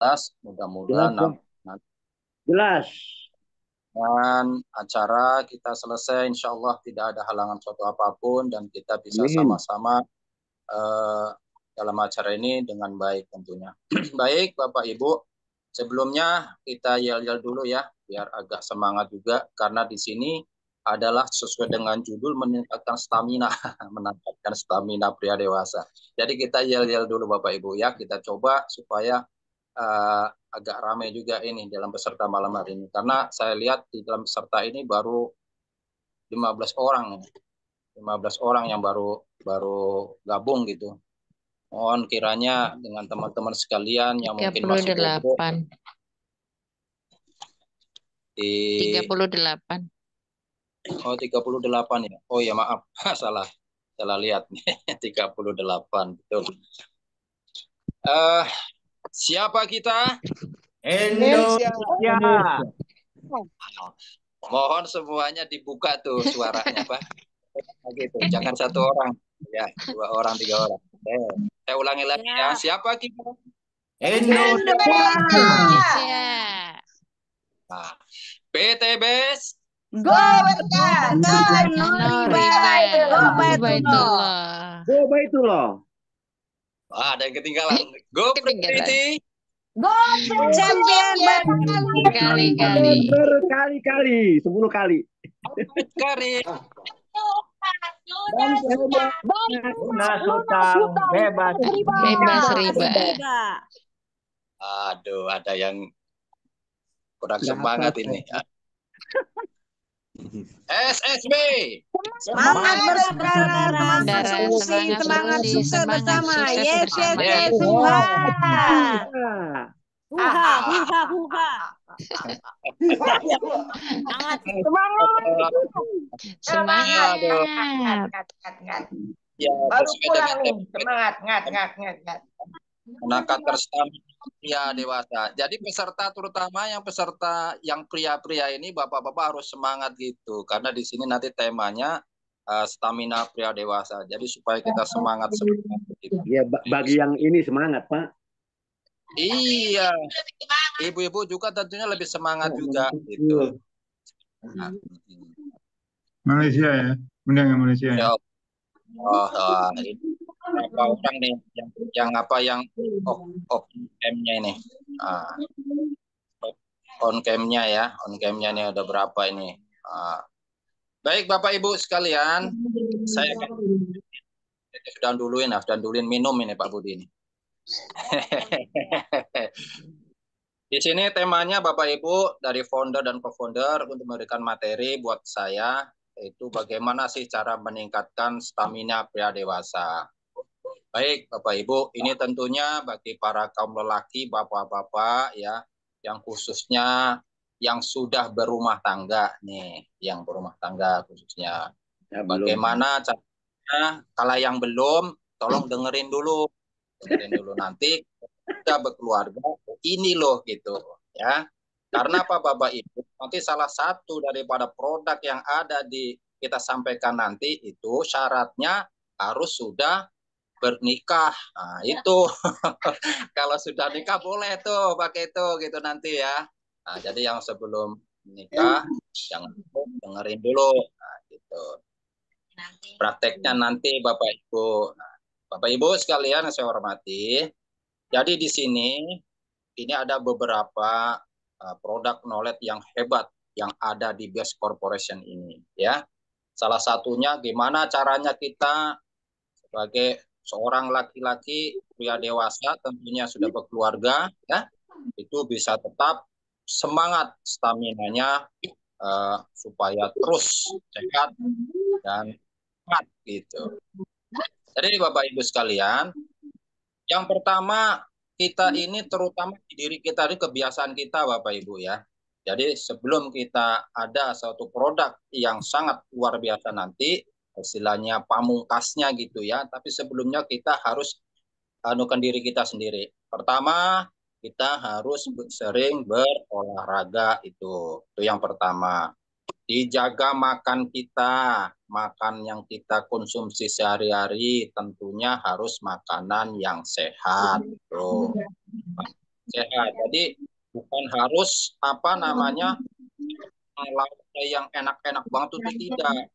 Jelas, Jelas, mudah-mudahan Pak. nanti Jelas. dengan acara kita selesai, insya Allah tidak ada halangan suatu apapun dan kita bisa Amin. sama-sama eh, dalam acara ini dengan baik tentunya. Baik, Bapak Ibu, sebelumnya kita yel-yel dulu ya, biar agak semangat juga karena di sini adalah sesuai dengan judul meningkatkan stamina, meningkatkan stamina pria dewasa. Jadi kita yel-yel dulu Bapak Ibu ya, kita coba supaya agak ramai juga ini dalam peserta malam hari ini. Karena saya lihat di dalam peserta ini baru 15 orang, 15 orang yang baru baru gabung gitu. Mohon kiranya dengan teman-teman sekalian yang tiga mungkin puluh masih bobo delapan tiga di puluh delapan 38 ya. Oh ya maaf, salah salah lihat nih 38 betul. Eh siapa kita? Indonesia. Indonesia. Mohon semuanya dibuka tuh suaranya, Pak. Gitu. Jangan satu orang, ya, 2 orang, 3 orang. Saya ulangi lagi ya. Siapa kita? Indonesia. Indonesia. Nah, PTBS. Go Berkah, go Noriba Go Baitullah. Go Baitullah. Ada yang ketinggalan. Go Ketinggalan. Pretty. Go Champion Berkali-kali. Berkali-kali. 10 kali. Karir. Dan hebat. Lunas hutang bebas. Bebas riba. Aduh, ada yang kurang semangat ini. SSB. Semangat bersama, Saudara, semangat Susi, semangat sukses Yes, bersama. yes, Wah. huha. Semangat. Ya, Baru sesuai pulang dengan nih, semangat, ngat. menangkatkan stamina pria dewasa. Jadi peserta terutama yang peserta yang pria-pria ini bapak-bapak harus semangat gitu karena di sini nanti temanya stamina pria dewasa. Jadi supaya kita semangat gitu. Ya, bagi yang ini semangat, Pak. Iya. Ibu-ibu juga tentunya lebih semangat juga gitu. Nah, Malaysia ya, undangan Malaysia ya. ini berapa orang nih yang apa yang off cam-nya ini. On cam-nya ya, on cam-nya ini ada berapa ini. Baik Bapak Ibu sekalian, saya sudah duluin minum ini Pak Budi ini. Di sini temanya Bapak Ibu dari founder dan co-founder untuk memberikan materi buat saya itu bagaimana sih cara meningkatkan stamina pria dewasa. Baik Bapak Ibu, ini tentunya bagi para kaum lelaki, bapak-bapak ya, yang khususnya yang sudah berumah tangga nih, yang berumah tangga khususnya. Ya, Bagaimana caranya? Kalau yang belum, tolong dengerin dulu nanti kita berkeluarga ini loh gitu ya. Karena apa Bapak Ibu? Nanti salah satu daripada produk yang ada di kita sampaikan nanti itu syaratnya harus sudah bernikah. Nah, itu kalau sudah nikah boleh tuh pakai itu gitu nanti ya. Nah, jadi yang sebelum nikah jangan dengerin dulu. Nah, gitu. Prakteknya nanti Bapak Ibu. Nah, Bapak Ibu sekalian yang saya hormati. Jadi di sini ini ada beberapa produk knowledge yang hebat yang ada di Best Corporation ini ya. Salah satunya gimana caranya kita sebagai seorang laki-laki pria dewasa tentunya sudah berkeluarga ya itu bisa tetap semangat staminanya supaya terus sehat dan kuat gitu. Jadi Bapak Ibu sekalian, yang pertama kita ini terutama di diri kita ini kebiasaan kita Bapak Ibu ya. Jadi sebelum kita ada suatu produk yang sangat luar biasa nanti istilahnya pamungkasnya gitu ya. Tapi sebelumnya kita harus anukan diri kita sendiri. Pertama, kita harus sering berolahraga itu. Itu yang pertama. Dijaga makan kita. Makan yang kita konsumsi sehari-hari tentunya harus makanan yang sehat. Tuh. sehat. Jadi bukan harus apa namanya lauknya yang enak-enak banget itu tidak.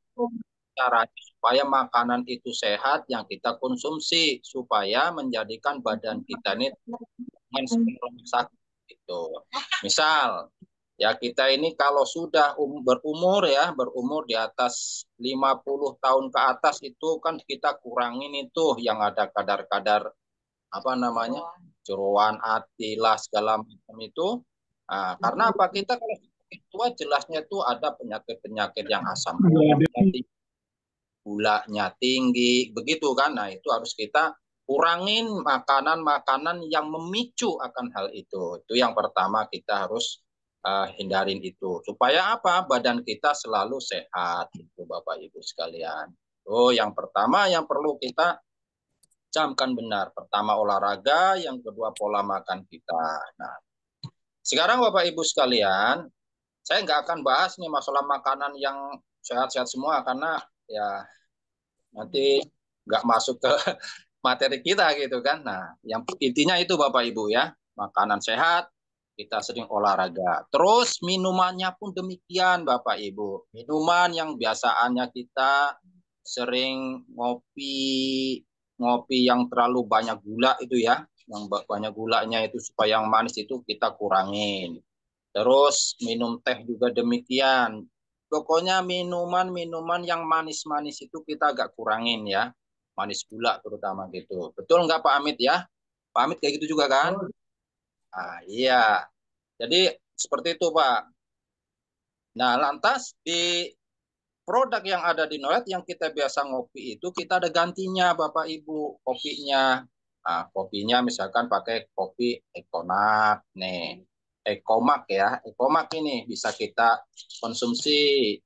Caranya supaya makanan itu sehat yang kita konsumsi supaya menjadikan badan kita ini sakit gitu. Misal ya kita ini kalau sudah berumur di atas 50 tahun ke atas itu kan kita kurangin itu yang ada kadar-kadar apa namanya jeroan atilah segala macam itu. Nah, karena apa kita kalau tua jelasnya itu ada penyakit-penyakit yang asam gulanya tinggi, begitu kan? Nah, itu harus kita kurangin makanan-makanan yang memicu akan hal itu. Itu yang pertama kita harus hindarin itu. Supaya apa? Badan kita selalu sehat, itu Bapak Ibu sekalian. Oh, yang pertama yang perlu kita camkan benar. Pertama olahraga, yang kedua pola makan kita. Nah, sekarang Bapak Ibu sekalian, saya nggak akan bahas nih masalah makanan yang sehat-sehat semua karena ya nanti nggak masuk ke materi kita gitu kan. Nah, yang intinya itu Bapak Ibu ya, makanan sehat, kita sering olahraga. Terus minumannya pun demikian Bapak Ibu. Minuman yang biasaannya kita sering ngopi yang terlalu banyak gula itu ya, yang banyak gulanya itu supaya yang manis itu kita kurangin. Terus minum teh juga demikian. Pokoknya minuman-minuman yang manis-manis itu kita agak kurangin ya. Manis gula terutama gitu. Betul nggak Pak Amit ya? Pak Amit kayak gitu juga kan? Ah, iya. Jadi seperti itu Pak. Nah lantas di produk yang ada di Nolet yang kita biasa ngopi itu kita ada gantinya Bapak Ibu kopinya. Nah, kopinya misalkan pakai kopi Ekonak nih. Ekomak ya. Ekomak ini bisa kita konsumsi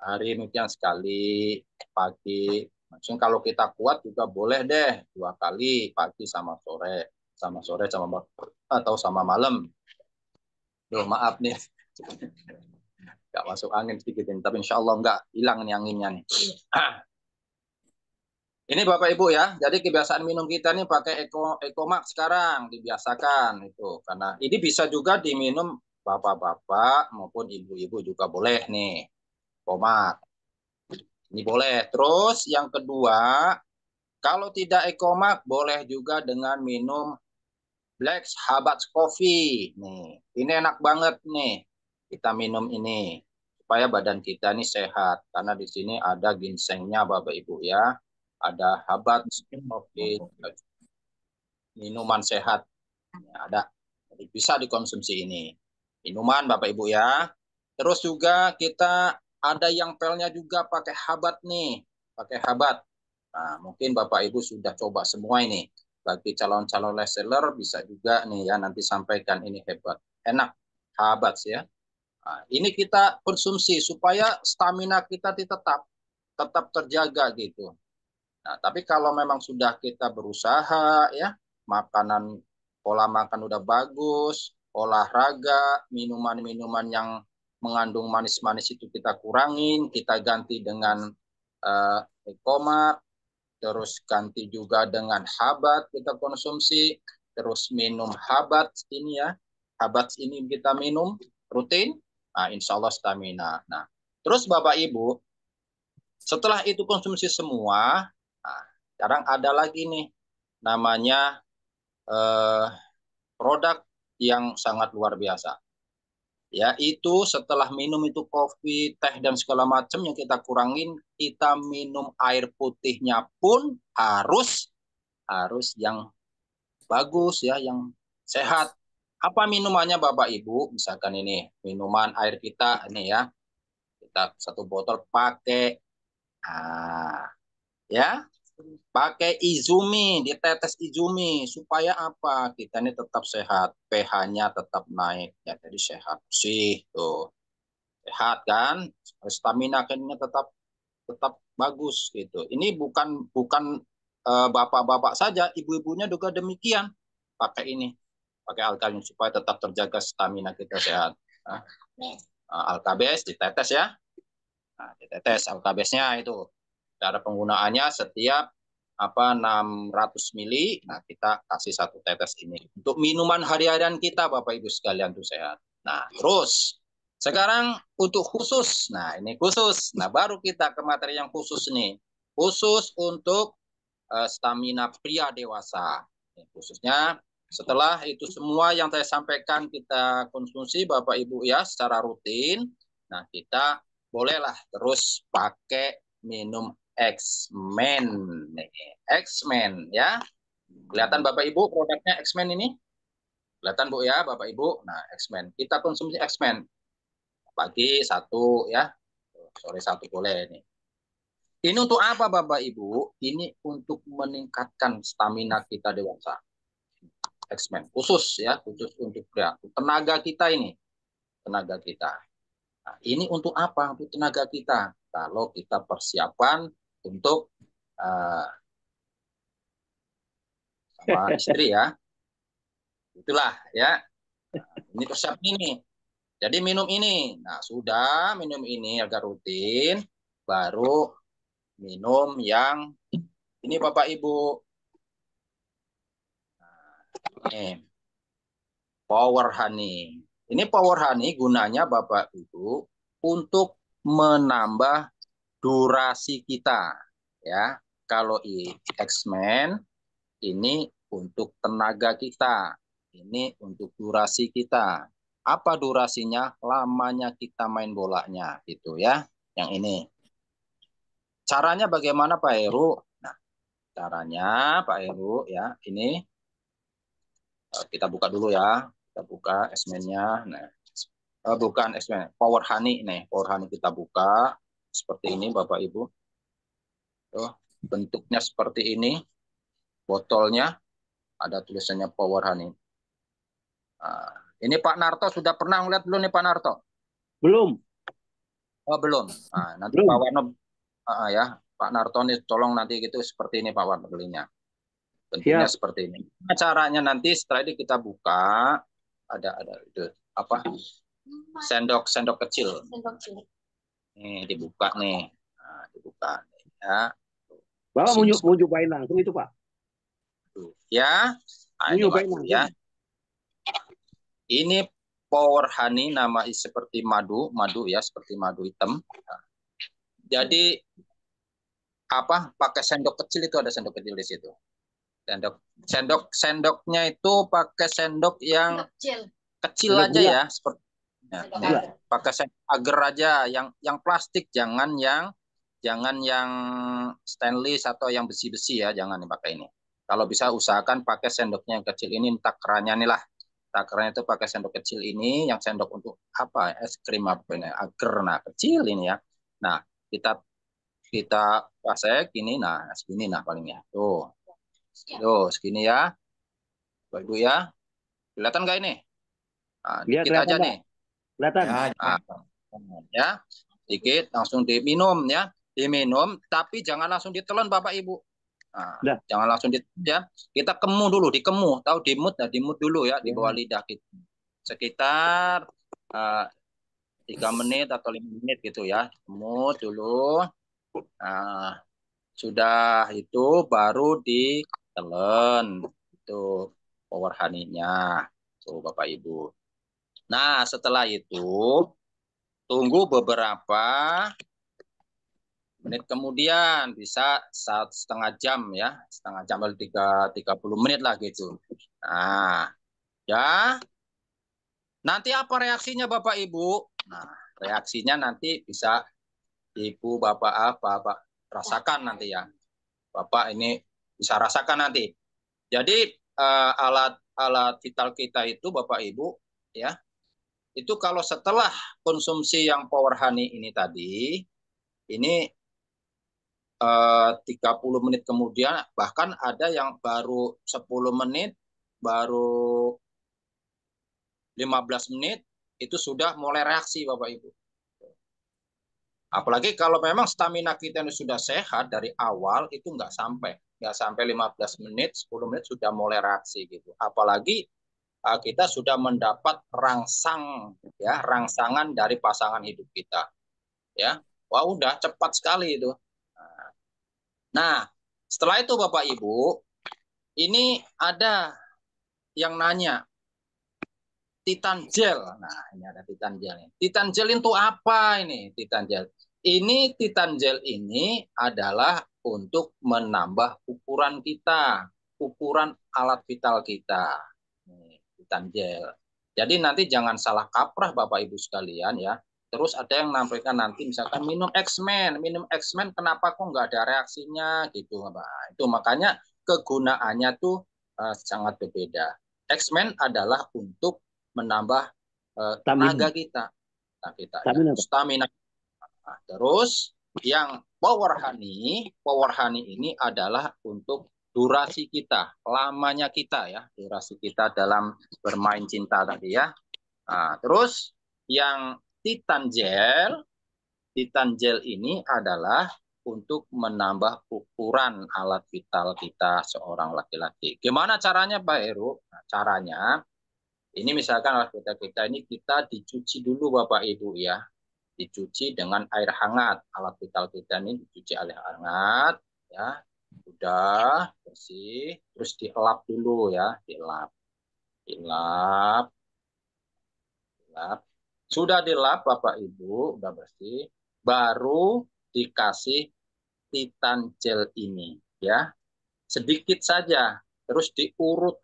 hari mungkin sekali pagi. Maksudnya kalau kita kuat juga boleh deh 2 kali pagi sama sore sama atau sama malam. Duh, maaf nih, nggak masuk angin sedikit ini, tapi insya Allah nggak hilang nih anginnya nih. Ini Bapak Ibu ya, jadi kebiasaan minum kita nih pakai Ekomak sekarang dibiasakan itu, karena ini bisa juga diminum bapak-bapak maupun ibu-ibu juga boleh nih, Ekomak. Ini boleh. Terus yang kedua, kalau tidak Ekomak boleh juga dengan minum Black Habats Coffee. Nih, ini enak banget nih. Kita minum ini supaya badan kita nih sehat. Karena di sini ada ginsengnya Bapak Ibu ya. Ada Habats Coffee, minuman sehat. Ada. Jadi bisa dikonsumsi ini. Minuman Bapak Ibu ya. Terus juga kita ada yang pelnya juga pakai habat nih. Pakai habat. Nah, mungkin Bapak Ibu sudah coba semua ini. Bagi calon-calon reseller bisa juga nih ya nanti sampaikan ini hebat. Enak habat ya. Nah, ini kita konsumsi supaya stamina kita tetap terjaga gitu. Nah, tapi kalau memang sudah kita berusaha ya, pola makan udah bagus, olahraga, minuman-minuman yang mengandung manis-manis itu kita kurangin, kita ganti dengan Ekomak, terus ganti juga dengan Habat kita konsumsi, terus minum Habat ini ya, Habat ini kita minum rutin, nah insya Allah stamina. Nah, terus Bapak Ibu, setelah itu konsumsi semua, nah, sekarang ada lagi nih namanya produk yang sangat luar biasa. Yaitu setelah minum itu kopi, teh dan segala macam yang kita kurangin, kita minum air putihnya pun harus yang bagus ya, yang sehat. Apa minumannya Bapak Ibu? Misalkan ini minuman air kita ini ya. Kita 1 botol pakai ya pakai Izumi, ditetes Izumi supaya apa? Kita ini tetap sehat, pH-nya tetap naik ya, jadi sehat sih tuh. Sehat kan? Stamina kan tetap bagus gitu. Ini bukan bapak-bapak saja, ibu-ibunya juga demikian. Pakai ini, pakai alkalin supaya tetap terjaga stamina kita sehat. Nah, Alkabes ditetes ya. Nah, ditetes Alkabesnya itu. Cara penggunaannya setiap apa 600 mili. Nah, kita kasih 1 tetes ini untuk minuman hari-harian kita Bapak Ibu sekalian tuh sehat. Nah, terus sekarang untuk khusus. Nah, ini khusus. Nah, baru kita ke materi yang khusus nih. Khusus untuk stamina pria dewasa. Khususnya setelah itu semua yang saya sampaikan kita konsumsi Bapak Ibu ya secara rutin. Nah, kita bolehlah terus pakai minum X-Men. X-Men ya. Kelihatan Bapak Ibu produknya X-Men ini? Kelihatan Bu ya Bapak Ibu. Nah, X-Men. Kita konsumsi X-Men. Pagi 1 ya. Sore 1 boleh ini. Ini untuk apa Bapak Ibu? Ini untuk meningkatkan stamina kita dewasa. X-Men khusus ya, khusus untuk tenaga kita ini. Tenaga kita. Nah, ini untuk apa? Untuk tenaga kita. Kalau kita persiapan untuk sama istri ya. Itulah ya. Nah, ini persiapan ini. Jadi minum ini. Nah, sudah minum ini agar rutin, baru minum yang ini Bapak Ibu. Nah, ini Power Honey. Ini Power Honey gunanya Bapak Ibu untuk menambah durasi kita ya. Kalau X-Men ini untuk tenaga kita, ini untuk durasi kita. Apa durasinya? Lamanya kita main bolanya gitu ya. Yang ini. Caranya bagaimana Pak Heru? Nah, caranya Pak Heru ya, ini kita buka dulu ya. Kita buka X-Men-nya. Nah, bukan X-Men, Power Honey nih. Power Honey kita buka seperti ini Bapak Ibu. Tuh, bentuknya seperti ini. Botolnya ada tulisannya Power Honey. Nah, ini Pak Narto sudah pernah ngeliat belum nih Pak Narto? Belum. Oh, belum. Nah, nanti Belum. Pak Warno ya, Pak Narto nih tolong nanti gitu seperti ini Pak Warno belinya. Bentuknya Siap. seperti ini. Nah, caranya nanti setelah ini kita buka ada itu apa? Sendok kecil. Nih dibuka nih. Nah, dibuka nih, ya. Bapak Sini mau nyobain langsung itu Pak. Ya. Nah, Mau ini nyobain Pak, langsung. ya. Ini Power Honey nama seperti madu ya, seperti madu hitam. Nah, jadi apa? Pakai sendok kecil itu ada sendok kecil di situ. Sendoknya itu pakai sendok yang kecil Sendok aja gula. ya, seperti pakai sendok agar aja yang plastik, jangan yang stainless atau yang besi-besi ya, jangan dipakai ini. Kalau bisa usahakan pakai sendoknya yang kecil ini, takarannya nih lah. Takarannya itu pakai sendok kecil ini, yang sendok untuk apa? Es krim apa ini? Agar, nah kecil ini ya. Nah, kita pasek ini, nah segini nah paling ya. Tuh segini ya. Bapak Ibu ya. Kelihatan nggak ini? Nah, Iya, dikit aja kelihatan, Pak. nih. Kelihatan. Nah, ya. Dikit langsung diminum ya. Diminum tapi jangan langsung ditelan Bapak Ibu. Nah, jangan langsung ya. Kita kemu dulu, dikemu. Tahu dimut, nah dimut dulu ya di bawah lidah kita. Sekitar 3 menit atau 5 menit gitu ya. Kemut dulu. Nah, sudah itu baru ditelan itu Power Honey-nya. Tuh Bapak Ibu. Nah, setelah itu tunggu beberapa menit kemudian, bisa 1,5 jam ya, 1/2 jam atau 30 menit lah gitu. Nah, ya. Nanti apa reaksinya Bapak Ibu? Nah, reaksinya nanti bisa Ibu Bapak rasakan nanti ya. Bapak ini bisa rasakan nanti. Jadi alat vital kita itu Bapak Ibu ya, itu kalau setelah konsumsi yang Power Honey ini tadi, ini 30 menit kemudian, bahkan ada yang baru 10 menit, baru 15 menit, itu sudah mulai reaksi Bapak Ibu. Apalagi kalau memang stamina kita ini sudah sehat dari awal, itu nggak sampai 15 menit, 10 menit sudah mulai reaksi gitu. Apalagi kita sudah mendapat rangsangan dari pasangan hidup kita. Ya. Wah, udah cepat sekali itu. Nah, Setelah itu Bapak Ibu, ini ada yang nanya, Titan gel. Nah, ini ada Titan gel. Titan gel itu apa ini? Titan gel. Ini Titan gel ini adalah untuk menambah ukuran kita, ukuran alat vital kita. Nih, Titan gel. Jadi nanti jangan salah kaprah Bapak Ibu sekalian ya. Terus ada yang nampilkan nanti misalkan minum X-Men kenapa kok nggak ada reaksinya gitu, Pak. Itu makanya kegunaannya tuh sangat berbeda. X-Men adalah untuk menambah tenaga kita, ya, stamina. Nah, terus yang power honey ini adalah untuk durasi kita, lamanya kita ya, durasi kita dalam bermain cinta tadi ya. Nah, terus yang Titan gel ini adalah untuk menambah ukuran alat vital kita seorang laki-laki. Gimana caranya Pak Heru? Nah, caranya ini misalkan alat vital kita ini kita dicuci dulu Bapak Ibu ya. Dicuci dengan air hangat. Alat vital kita ini dicuci air hangat ya. Udah bersih, terus dielap dulu ya, dielap. Sudah dilap Bapak Ibu, udah bersih, baru dikasih Titan gel ini ya. Sedikit saja, terus diurut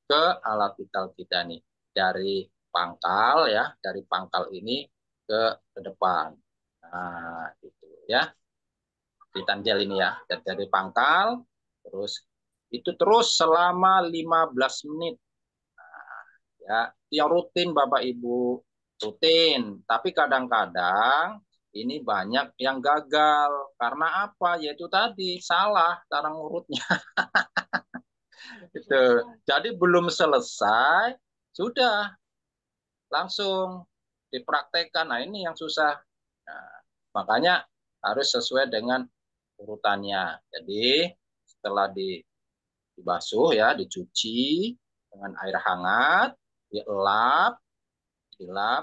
ke alat vital kita nih dari pangkal ya, dari pangkal ini ke depan. Nah, gitu ya. Titan gel ini ya, dari pangkal terus itu terus selama 15 menit. Nah, ya, yang rutin Bapak Ibu, rutin. Tapi kadang-kadang ini banyak yang gagal karena apa? Yaitu tadi salah cara ngurutnya. Gitu. Jadi belum selesai, sudah langsung dipraktekkan. Nah, ini yang susah. Nah, makanya harus sesuai dengan urutannya. Jadi setelah dibasuh ya, dicuci dengan air hangat, dilap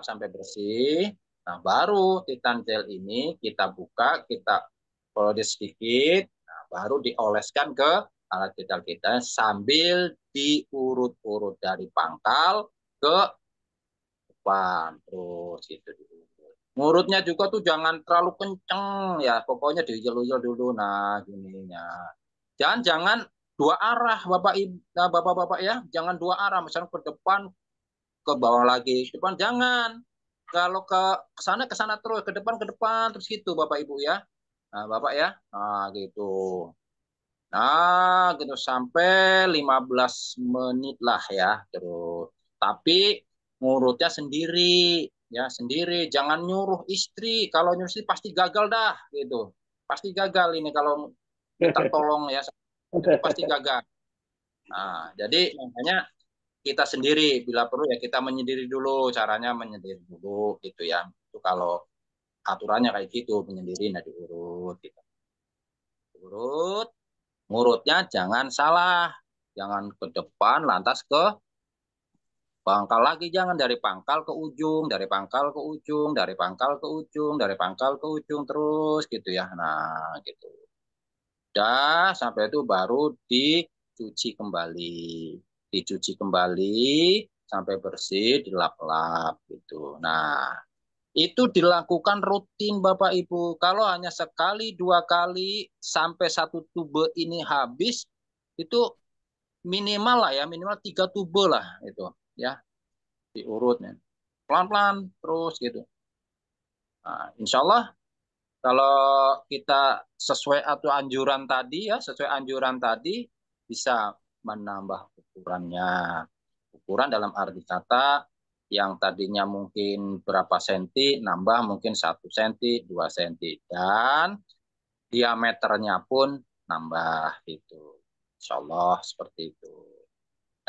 sampai bersih. Nah, baru Titan gel ini kita buka, kita proses sedikit, nah, baru dioleskan ke alat vital kita sambil diurut-urut dari pangkal ke depan terus gitu. Ngurutnya juga tuh jangan terlalu kenceng ya, pokoknya dijel-jel dulu. Nah, gininya. Jangan dua arah Bapak Ibu, nah, Bapak-bapak ya, jangan dua arah, misalnya ke depan ke bawah lagi, ke depan jangan. Kalau ke sana terus, ke depan terus gitu Bapak Ibu ya. Nah, Bapak ya. Nah, gitu. Nah, gitu sampai 15 menit lah ya terus. Tapi ngurutnya sendiri ya, sendiri. Jangan nyuruh istri. Kalau nyuruh istri pasti gagal dah gitu. Pasti gagal ini kalau minta tolong ya. Itu pasti gagal. Nah, jadi makanya kita sendiri bila perlu ya kita menyendiri dulu, caranya menyendiri dulu gitu ya. Itu kalau aturannya kayak gitu, menyendiri nah diurut gitu. Urut, ngurutnya jangan salah. Jangan ke depan lantas ke pangkal lagi, jangan dari pangkal ke ujung, dari pangkal ke ujung, dari pangkal ke ujung, dari pangkal ke ujung terus gitu ya. Nah, gitu. Udah sampai itu baru dicuci kembali. Dicuci kembali sampai bersih, dilap-lap gitu. Nah, itu dilakukan rutin Bapak Ibu. Kalau hanya sekali, dua kali sampai satu tube ini habis, itu minimal lah ya, minimal 3 tube lah itu ya, diurutnya. Pelan-pelan terus gitu. Nah, insya Allah kalau kita sesuai atau anjuran tadi ya, sesuai anjuran tadi bisa menambah ukurannya. Ukuran dalam arti kata yang tadinya mungkin berapa senti, nambah mungkin 1 senti, 2 senti. Dan diameternya pun nambah gitu. Insya Allah seperti itu.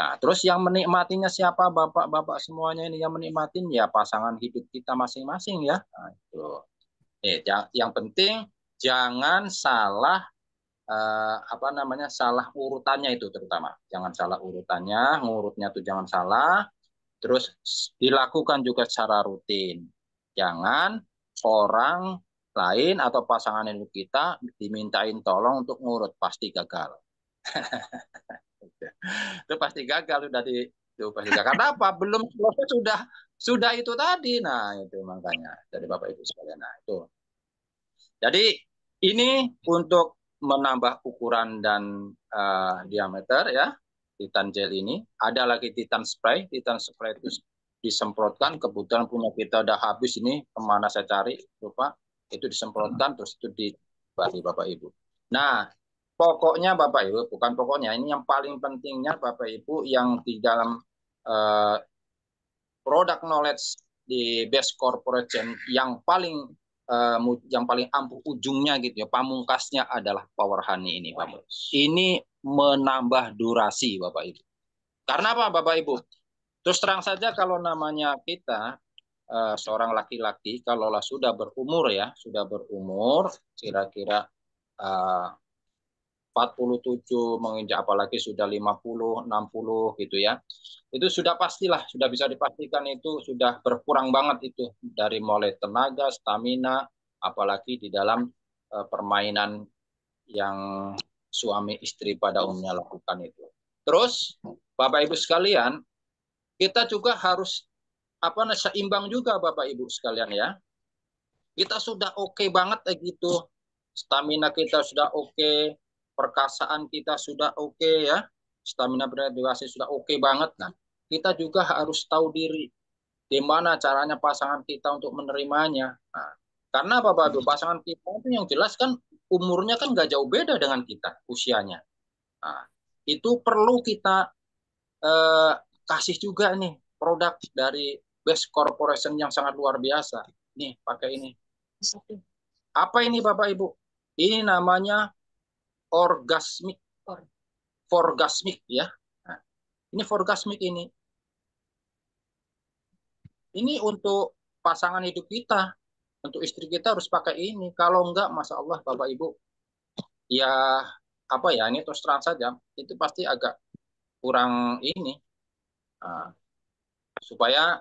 Nah, terus yang menikmatinya siapa bapak-bapak semuanya ini yang menikmatin ya pasangan hidup kita masing-masing ya. Nah, itu. Yang penting jangan salah salah urutannya itu terutama. Jangan salah urutannya, ngurutnya tuh jangan salah. Terus dilakukan juga secara rutin. Jangan orang lain atau pasangan hidup kita dimintain tolong untuk ngurut, pasti gagal. Itu pasti gagal udah itu pasti gagal. Karena apa? Belum selesai sudah itu tadi. Nah, itu makanya dari Bapak Ibu sekalian. Nah, itu. Jadi ini untuk menambah ukuran dan diameter ya. Titan gel ini. Ada lagi Titan spray. Titan spray itu disemprotkan. Kebetulan punya kita udah habis ini. Kemana saya cari? Lupa. Itu disemprotkan terus itu dibagi Bapak Ibu. Nah, pokoknya Bapak Ibu, bukan pokoknya, ini yang paling pentingnya Bapak Ibu yang di dalam product knowledge di best corporation yang paling ampuh ujungnya gitu ya, pamungkasnya adalah Power Honey ini Bapak. Ini menambah durasi Bapak Ibu. Karena apa Bapak Ibu? Terus terang saja kalau namanya kita seorang laki-laki kalau sudah berumur ya, sudah berumur kira-kira 47 menginjak apalagi sudah 50, 60 gitu ya. Itu sudah pastilah, sudah bisa dipastikan itu sudah berkurang banget itu dari mulai tenaga, stamina, apalagi di dalam permainan yang suami istri pada umumnya lakukan itu. Terus Bapak Ibu sekalian, kita juga harus seimbang juga Bapak Ibu sekalian ya. Kita sudah oke banget gitu. Stamina kita sudah oke, perkasaan kita sudah oke ya. Stamina berdurasi sudah oke banget. Nah, kita juga harus tahu diri gimana caranya pasangan kita untuk menerimanya. Nah, karena Bapak Ibu, pasangan kita itu yang jelas kan umurnya kan nggak jauh beda dengan kita usianya. Nah, itu perlu kita kasih juga nih produk dari Best Corporation yang sangat luar biasa. Nih, pakai ini. Apa ini Bapak Ibu? Ini namanya orgasmic. Forgasmic ya. Nah, ini forgasmic ini. Ini untuk pasangan hidup kita. Untuk istri kita harus pakai ini. Kalau enggak, Masya Allah Bapak Ibu. Ya, ini terus terang saja. Itu pasti agak kurang ini. Nah, supaya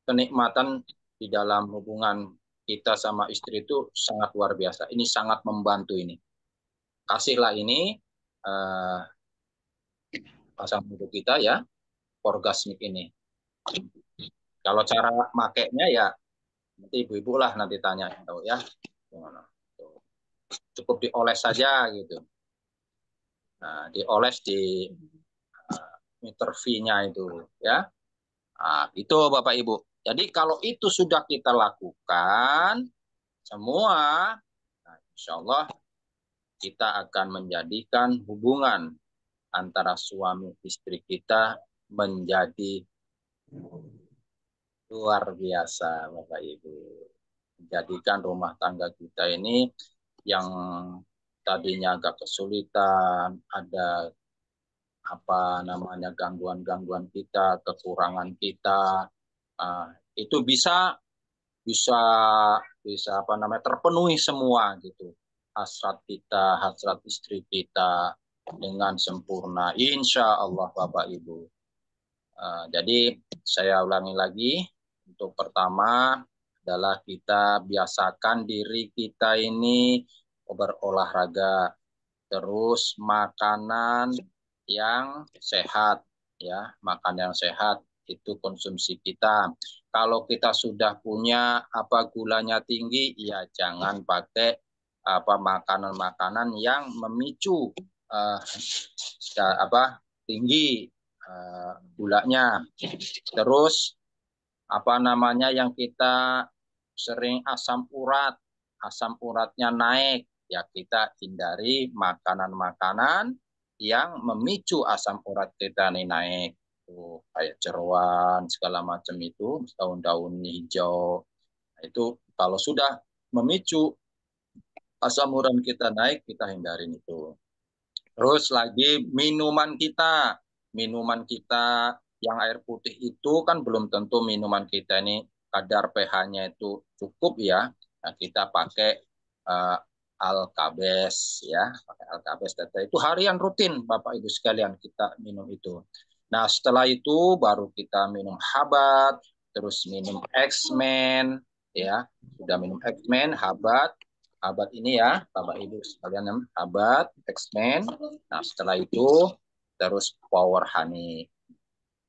kenikmatan di dalam hubungan kita sama istri itu sangat luar biasa. Ini sangat membantu ini. Kasihlah ini pasangan hidup kita ya, orgasmik ini. Kalau cara makainya ya nanti ibu-ibu lah nanti tanya tahu ya. Cukup dioles saja gitu. Nah, dioles di meter V-nya itu ya. Nah, itu Bapak Ibu. Jadi kalau itu sudah kita lakukan semua, nah, insya Allah kita akan menjadikan hubungan antara suami istri kita menjadi luar biasa Bapak Ibu. Menjadikan rumah tangga kita ini yang tadinya agak kesulitan, ada gangguan-gangguan kita, kekurangan kita, itu bisa terpenuhi semua gitu. Hasrat kita, hasrat istri kita dengan sempurna. Insya Allah Bapak Ibu. Jadi saya ulangi lagi. Untuk pertama adalah kita biasakan diri kita ini berolahraga. Terus makanan yang sehat ya, makanan yang sehat itu konsumsi kita. Kalau kita sudah punya gulanya tinggi, ya jangan pakai makanan-makanan yang memicu tinggi gulanya. Terus yang kita sering asam uratnya naik, ya kita hindari makanan-makanan yang memicu asam urat kita naik. Tuh, kayak jeroan segala macam itu, daun-daun hijau. Itu kalau sudah memicu asam urat kita naik, kita hindarin itu. Terus lagi minuman kita yang air putih itu kan belum tentu minuman kita ini kadar pH-nya itu cukup ya. Nah, kita pakai Alkabes ya, pakai Alkabes itu harian rutin Bapak Ibu sekalian kita minum itu. Nah, setelah itu baru kita minum Habat, terus minum X-Men ya. Sudah minum X-Men, Habat, abad ini ya, Bapak Ibu sekalian, abad X-Men. Nah, setelah itu terus Power Honey.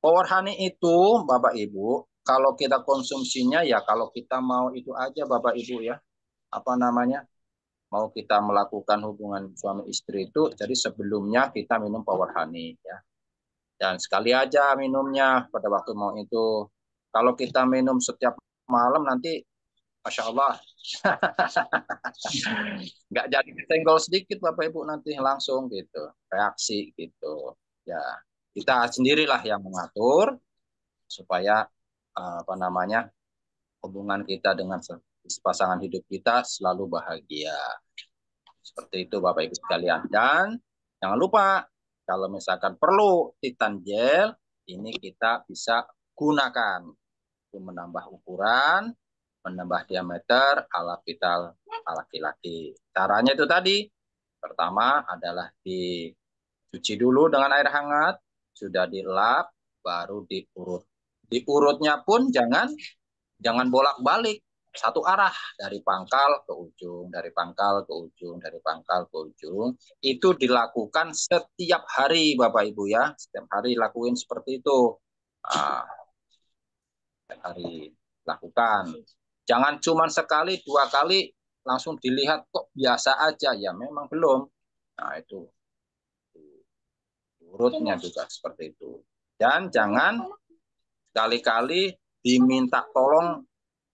Power Honey itu Bapak Ibu, kalau kita konsumsinya ya kalau kita mau itu aja Bapak Ibu ya. Apa namanya? Mau kita melakukan hubungan suami istri itu, jadi sebelumnya kita minum Power Honey ya. Dan sekali aja minumnya pada waktu mau itu. Kalau kita minum setiap malam nanti Masya Allah nggak jadi senggol sedikit Bapak Ibu nanti langsung gitu reaksi gitu ya, kita sendirilah yang mengatur supaya apa namanya hubungan kita dengan pasangan hidup kita selalu bahagia, seperti itu Bapak Ibu sekalian. Dan jangan lupa kalau misalkan perlu Titan Gel ini kita bisa gunakan untuk menambah ukuran, menambah diameter ala vital laki-laki. Caranya itu tadi. Pertama adalah dicuci dulu dengan air hangat, sudah dilap, baru diurut. Diurutnya pun jangan bolak-balik, satu arah dari pangkal ke ujung, dari pangkal ke ujung, dari pangkal ke ujung. Itu dilakukan setiap hari Bapak Ibu ya. Setiap hari lakuin seperti itu. Setiap hari lakukan. Jangan cuma sekali, 2 kali langsung dilihat kok biasa aja. Ya memang belum. Nah itu. Urutnya juga seperti itu. Dan jangan sekali-kali diminta tolong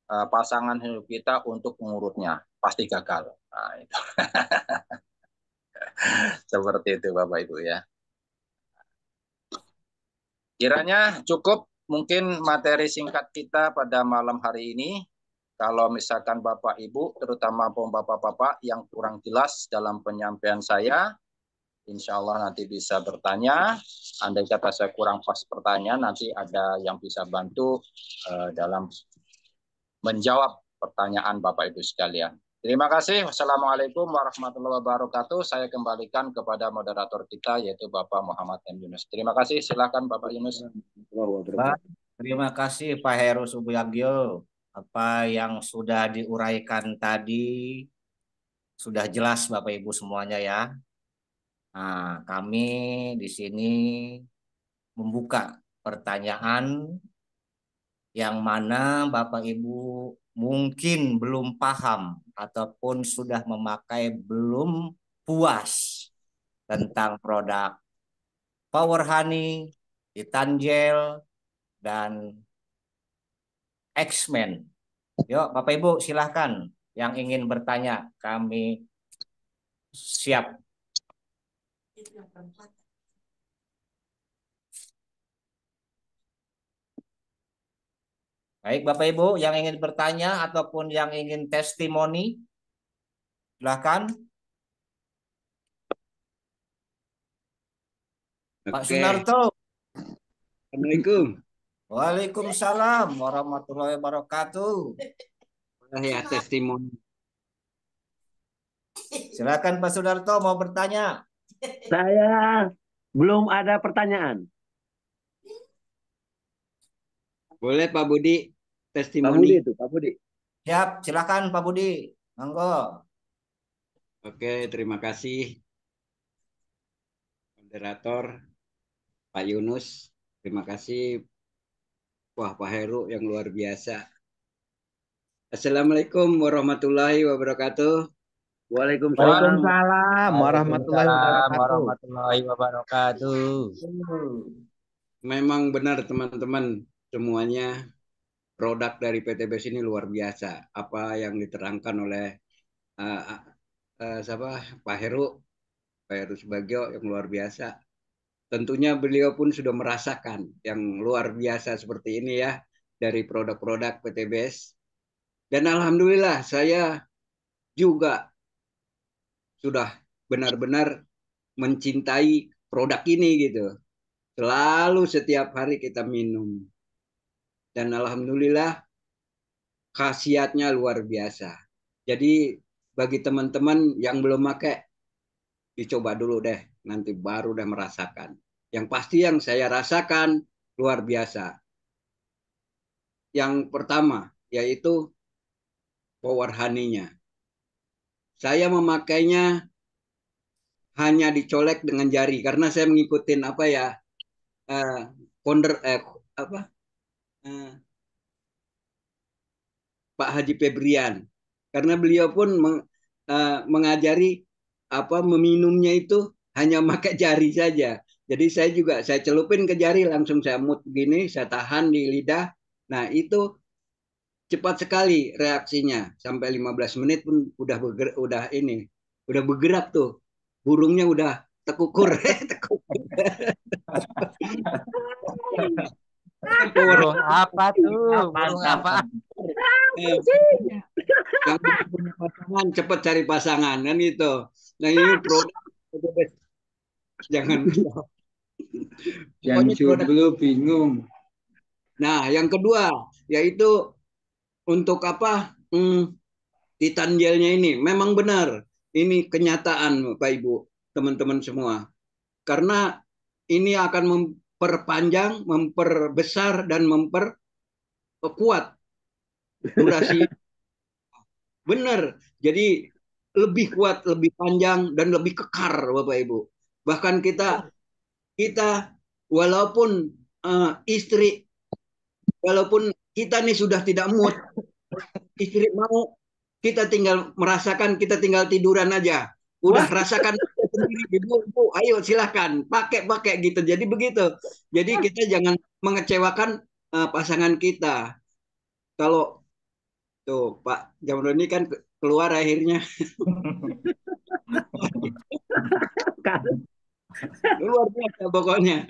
pasangan hidup kita untuk mengurutnya. Pasti gagal. Nah, itu. Seperti itu Bapak Ibu ya. Kiranya cukup mungkin materi singkat kita pada malam hari ini. Kalau misalkan Bapak Ibu, terutama Bapak-Bapak yang kurang jelas dalam penyampaian saya, insya Allah nanti bisa bertanya. Andai kata saya kurang pas pertanyaan, nanti ada yang bisa bantu dalam menjawab pertanyaan Bapak Ibu sekalian. Terima kasih. Wassalamualaikum warahmatullahi wabarakatuh. Saya kembalikan kepada moderator kita, yaitu Bapak Muhammad M. Yunus. Terima kasih. Silakan Bapak Yunus. Terima kasih Pak Heru Subagio. Apa yang sudah diuraikan tadi sudah jelas Bapak Ibu semuanya ya. Nah, kami di sini membuka pertanyaan yang mana Bapak Ibu mungkin belum paham ataupun sudah memakai belum puas tentang produk Power Honey, Titan Gel, dan X-Men. Yuk Bapak Ibu silahkan yang ingin bertanya, kami siap. Baik Bapak Ibu yang ingin bertanya ataupun yang ingin testimoni, silahkan. Pak Sunarto. Assalamualaikum. Waalaikumsalam warahmatullahi wabarakatuh. Ya, testimoni. Silakan Pak Sunarto mau bertanya. Saya belum ada pertanyaan. Boleh Pak Budi Pak testimoni? Budi itu, Pak Budi. Siap, silakan Pak Budi. Monggo. Oke, terima kasih moderator Pak Yunus. Terima kasih. Wah, Pak Heru yang luar biasa. Assalamualaikum warahmatullahi wabarakatuh. Waalaikumsalam. Warahmatullahi wabarakatuh. Memang benar teman-teman semuanya, produk dari PTBS ini luar biasa. Apa yang diterangkan oleh Pak Heru Subagio yang luar biasa. Tentunya beliau pun sudah merasakan yang luar biasa seperti ini ya dari produk-produk PTBS. Dan alhamdulillah saya juga sudah benar-benar mencintai produk ini gitu. Selalu setiap hari kita minum. Dan alhamdulillah khasiatnya luar biasa. Jadi bagi teman-teman yang belum pakai, dicoba dulu deh. Nanti baru deh merasakan. Yang pasti yang saya rasakan luar biasa. Yang pertama yaitu Power Honey-nya. Saya memakainya hanya dicolek dengan jari karena saya mengikuti apa ya, founder apa eh, Pak Haji Febrian, karena beliau pun mengajari apa meminumnya itu hanya pakai jari saja. Jadi saya celupin ke jari, langsung saya mut begini, saya tahan di lidah. Nah itu cepat sekali reaksinya, sampai 15 menit pun udah bergerak tuh, burungnya udah tekukur. Burung apa tuh? Burung apa? Yang punya pasangan cepat cari pasangan kan itu. Nah ini produk jangan Yang jomblo bingung. Nah yang kedua yaitu untuk apa, Titan gelnya ini memang benar, ini kenyataan Pak Ibu, teman-teman semua, karena ini akan memperpanjang, memperbesar dan memperkuat durasi. Benar. Jadi lebih kuat, lebih panjang dan lebih kekar Bapak Ibu. Bahkan kita walaupun istri, walaupun kita nih sudah tidak mood, istri mau, kita tinggal merasakan, kita tinggal tiduran aja. Udah rasakan sendiri, ibu, ayo silahkan pakai gitu. Jadi begitu. Jadi kita jangan mengecewakan pasangan kita. Kalau tuh Pak Jamroni kan keluar akhirnya. Luar biasa pokoknya.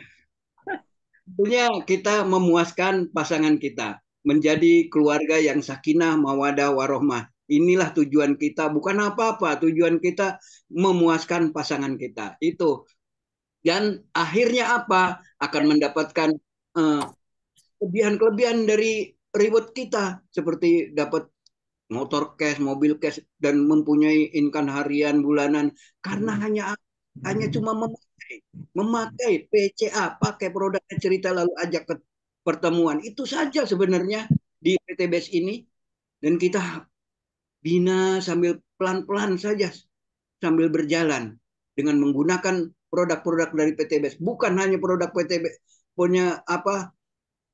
Tentunya kita memuaskan pasangan kita, menjadi keluarga yang sakinah, mawadah, warohmah. Inilah tujuan kita, bukan apa-apa. Tujuan kita memuaskan pasangan kita. Itu. Dan akhirnya apa? Akan mendapatkan kelebihan-kelebihan dari reward kita, seperti dapat motor cash, mobil cash, dan mempunyai income harian, bulanan, karena hanya cuma memakai PCA, pakai produknya cerita lalu ajak ke pertemuan. Itu saja sebenarnya di PTBS ini. Dan kita bina sambil pelan-pelan saja, sambil berjalan dengan menggunakan produk-produk dari PTBS. Bukan hanya produk PTBS punya apa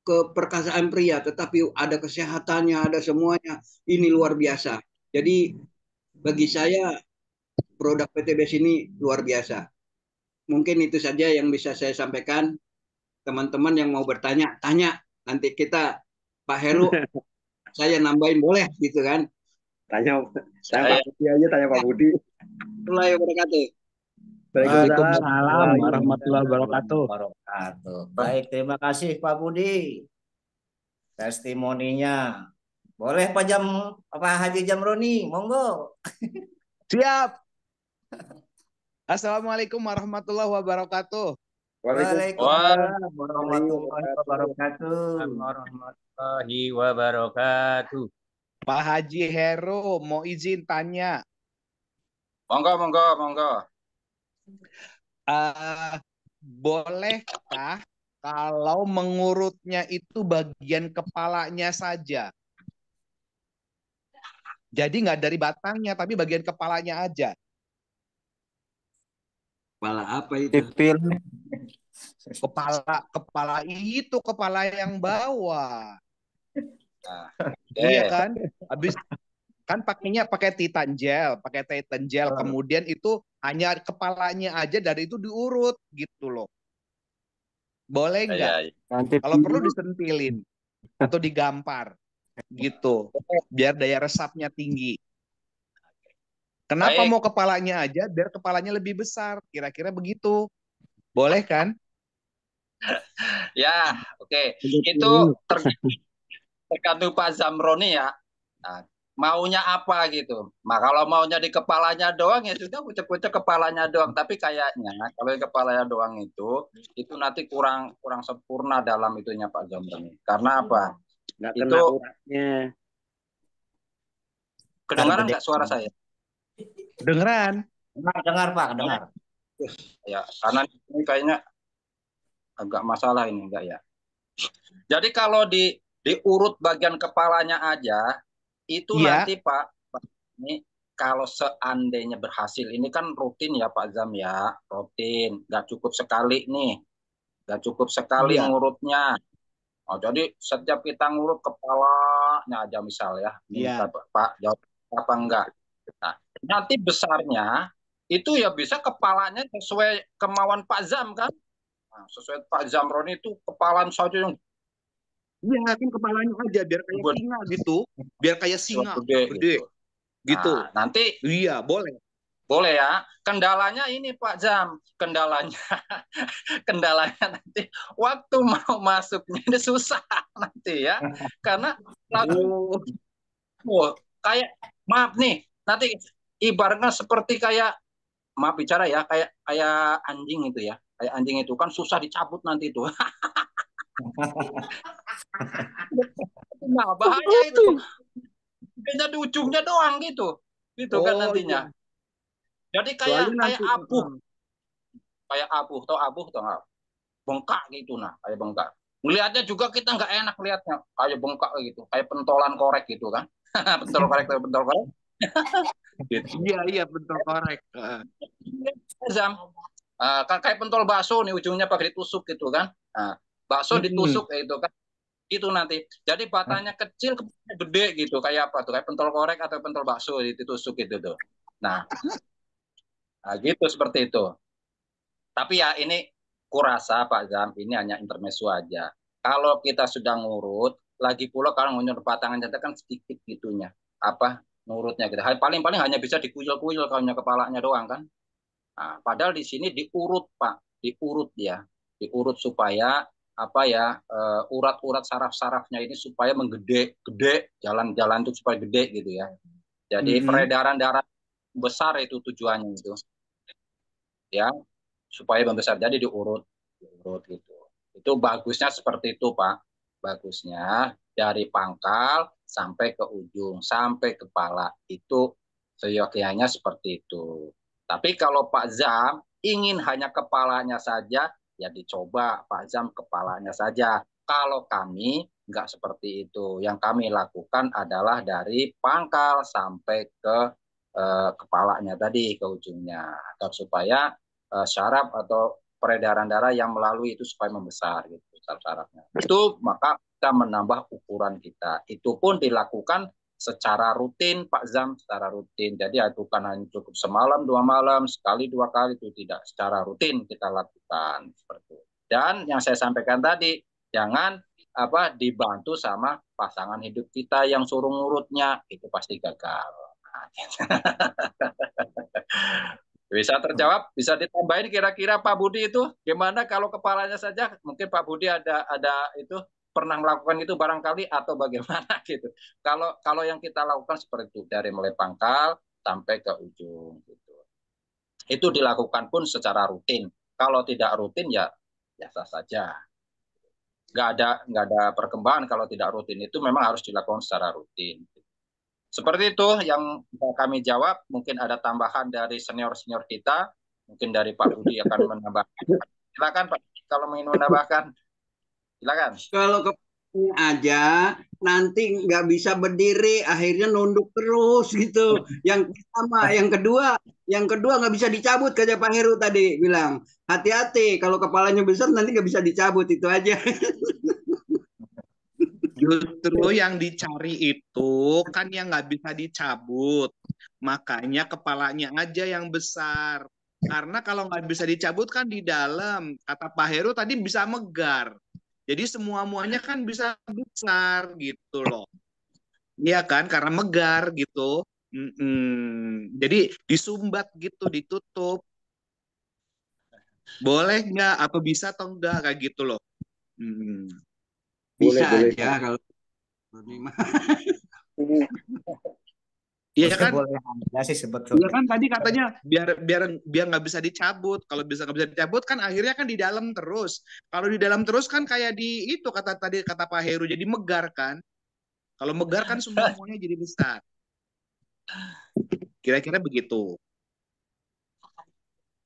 keperkasaan pria, tetapi ada kesehatannya, ada semuanya. Ini luar biasa. Jadi bagi saya produk PTBS ini luar biasa. Mungkin itu saja yang bisa saya sampaikan. Teman-teman yang mau bertanya, tanya. Nanti kita, Pak Heru, saya nambahin boleh gitu kan? Tanya Pak Budi aja, tanya Pak Budi. Assalamualaikum wabarakatuh. Waalaikumsalam warahmatullahi wabarakatuh. Baik, terima kasih Pak Budi. Testimoninya. Boleh Pak Haji Jamroni, monggo. Siap. Assalamualaikum warahmatullahi wabarakatuh. Waalaikumsalam warahmatullahi wabarakatuh. Warahmatullahi wabarakatuh. Pak Haji Heru mau izin tanya. Monggo. Bolehkah kalau mengurutnya itu bagian kepalanya saja? Jadi nggak dari batangnya, tapi bagian kepalanya aja. Kepala apa itu? Kepala yang bawah. Okay. Iya kan? Habis kan pakai Titan gel, kemudian itu hanya kepalanya aja, dari itu diurut gitu loh. Boleh nggak? Kalau perlu disentilin atau digampar gitu, biar daya resapnya tinggi. Kenapa mau kepalanya aja? Biar kepalanya lebih besar, kira-kira begitu. Boleh kan? Ya, oke. Itu tergantung Pak Zamroni ya. Nah, maunya apa gitu. Nah, kalau maunya di kepalanya doang ya sudah kucek-kucek kepalanya doang. Tapi kayaknya kalau di kepalanya doang itu nanti kurang sempurna dalam itunya Pak Zamroni. Karena apa? Nggak itu kena uratnya. Kedengaran nggak suara saya? Dengeran. Dengar Pak, dengar. Ya, karena ini kayaknya agak masalah ini enggak ya. Jadi kalau diurut bagian kepalanya aja itu nanti Pak ini kalau seandainya berhasil, ini kan rutin ya Pak Zam ya, rutin, nggak cukup sekali nih, nggak cukup sekali Iya. ngurutnya. Oh, jadi setiap kita ngurut kepalanya aja misal ya, ini Iya. Pak jawab apa enggak. Nah, nanti besarnya itu ya bisa kepalanya sesuai kemauan Pak Zam kan. Nah, sesuai Pak Zamron itu kepalan saja yang Iya kan kepalanya aja biar kayak buat singa gitu. Biar kayak singa gede gede gitu. gitu. Nah, nanti Iya, boleh. boleh ya. Kendalanya ini Pak Zam, kendalanya kendalanya nanti waktu mau masuknya ini susah nanti ya. Karena langsung Oh, kayak maaf nih, nanti ibaratnya seperti kayak maaf bicara ya, kayak anjing itu ya. Kayak anjing itu kan susah dicabut nanti itu. Nah, bahaya itu. Hanya di ujungnya doang gitu. Gitu kan oh nantinya. iya. Jadi Soalnya kayak nanti abuh, kayak abuh tau nggak? Bengkak gitu nah, kayak bengkak. Ngelihatnya juga kita nggak enak lihatnya, kayak bengkak gitu, kayak pentolan korek gitu kan. Pentol korek. Gitu. iya betul korek. Zam. Kan kayak pentol bakso nih ujungnya pakai ditusuk gitu kan. Nah, bakso ditusuk itu kan. Itu nanti. Jadi batanya kecil, gede gitu. Kayak apa tuh? Kayak pentol korek atau pentol bakso ditusuk gitu tuh. Nah gitu seperti itu. Tapi ya ini kurasa Pak Zam, ini hanya intermezzo aja. Kalau kita sudah ngurut, lagi pula kalau ngunyur batangan janda kan sedikit gitunya. Apa ngurutnya gitu. Paling-paling hanya bisa dikuyul-kuyul kalau kepalanya doang kan. Nah, padahal di sini diurut Pak, diurut ya, diurut supaya apa ya urat-urat saraf-sarafnya ini supaya menggede-gede, jalan-jalan itu supaya gede gitu ya. Jadi peredaran darah besar itu tujuannya itu, ya supaya membesar. Jadi diurut gitu. Itu bagusnya seperti itu Pak, bagusnya dari pangkal sampai ke ujung, sampai kepala itu seyogyanya seperti itu. Tapi kalau Pak Zam ingin hanya kepalanya saja, ya dicoba Pak Zam kepalanya saja. Kalau kami nggak seperti itu. Yang kami lakukan adalah dari pangkal sampai ke kepalanya tadi, ke ujungnya. Agar supaya syaraf atau peredaran darah yang melalui itu supaya membesar gitu saraf-sarafnya. Itu maka kita menambah ukuran kita. Itu pun dilakukan secara rutin Pak Zam, secara rutin. Jadi bukan hanya cukup semalam 2 malam, sekali 2 kali, itu tidak, secara rutin kita lakukan seperti itu. Dan yang saya sampaikan tadi, jangan dibantu sama pasangan hidup kita yang suruh ngurutnya, itu pasti gagal. Bisa terjawab, bisa ditambahin kira-kira Pak Budi itu gimana kalau kepalanya saja? Mungkin Pak Budi ada itu pernah melakukan itu barangkali atau bagaimana gitu. Kalau yang kita lakukan seperti itu dari mulai pangkal sampai ke ujung gitu. Itu dilakukan pun secara rutin. Kalau tidak rutin ya biasa saja. Nggak ada perkembangan kalau tidak rutin. Itu memang harus dilakukan secara rutin. Seperti itu yang bisa kami jawab. Mungkin ada tambahan dari senior-senior kita. Mungkin dari Pak Budi akan menambahkan. Silakan Pak, kalau ingin menambahkan. Silakan. Kalau kepalanya aja nanti nggak bisa berdiri, akhirnya nunduk terus gitu. Yang pertama, yang kedua nggak bisa dicabut, kayak Pak Heru tadi bilang. Hati-hati, kalau kepalanya besar nanti nggak bisa dicabut, itu aja. Justru yang dicari itu kan yang nggak bisa dicabut. Makanya kepalanya aja yang besar. Karena kalau nggak bisa dicabut kan di dalam. Kata Pak Heru tadi bisa megar. Jadi semua-muanya kan bisa besar gitu loh. Iya kan? Karena megar gitu. Jadi disumbat gitu, ditutup. Boleh nggak? Apa bisa atau enggak? Kayak gitu loh. Bisa Boleh. aja kalau Iya kan? Boleh aja sih sebetulnya. Iya kan tadi katanya biar nggak bisa dicabut. Kalau nggak bisa dicabut kan akhirnya kan di dalam terus. Kalau di dalam terus kan kayak di itu kata Pak Heru jadi megar kan. Kalau megar kan semuanya jadi besar. Kira-kira begitu.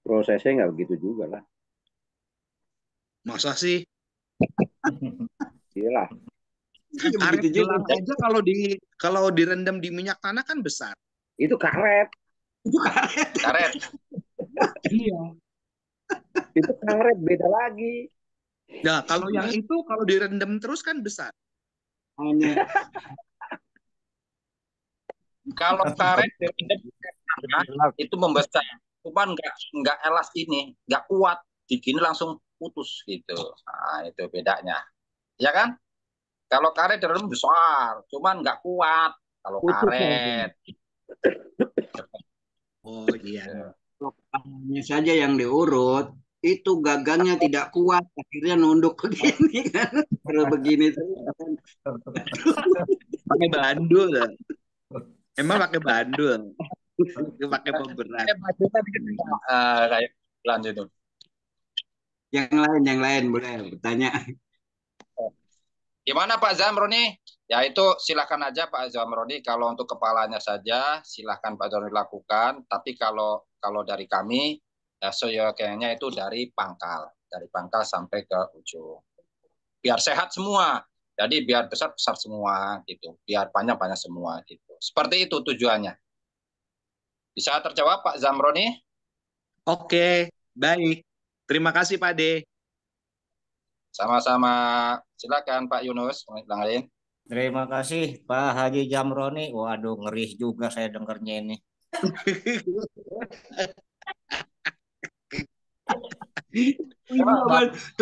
Prosesnya nggak begitu juga lah. Masa sih? Iyalah. Karet gelang aja kalau direndam di minyak tanah kan besar. Itu karet. Itu karet. Karet. Iya. Itu karet beda lagi. Nah, kalau yang itu kalau direndam terus kan besar. Hanya Kalau karet itu membesar, cuman nggak elas ini, nggak kuat, digini langsung putus gitu. Nah, itu bedanya, ya kan? Kalau karet direndam besar, cuman nggak kuat. Kalau Putus karet, Oh iya. kepalanya saja yang diurut, itu gagangnya tidak kuat, akhirnya nunduk begini kan. Terus begini terus kan. Pakai bandul. Ya? Emang pakai bandul. Pakai pemberat. kayak lanjut tuh. Yang lain boleh bertanya. Gimana Pak Zamroni? Ya itu silakan aja Pak Zamroni. Kalau untuk kepalanya saja silakan Pak Zamroni lakukan. Tapi kalau dari kami ya kayaknya itu dari pangkal sampai ke ujung. Biar sehat semua. Jadi biar besar semua gitu. Biar panjang semua gitu. Seperti itu tujuannya. Bisa terjawab Pak Zamroni? Oke, baik. Terima kasih Pak De. Sama-sama. Silakan Pak Yunus. Yang lain. Terima kasih Pak Haji Jamroni. Waduh, ngeri juga saya dengarnya ini.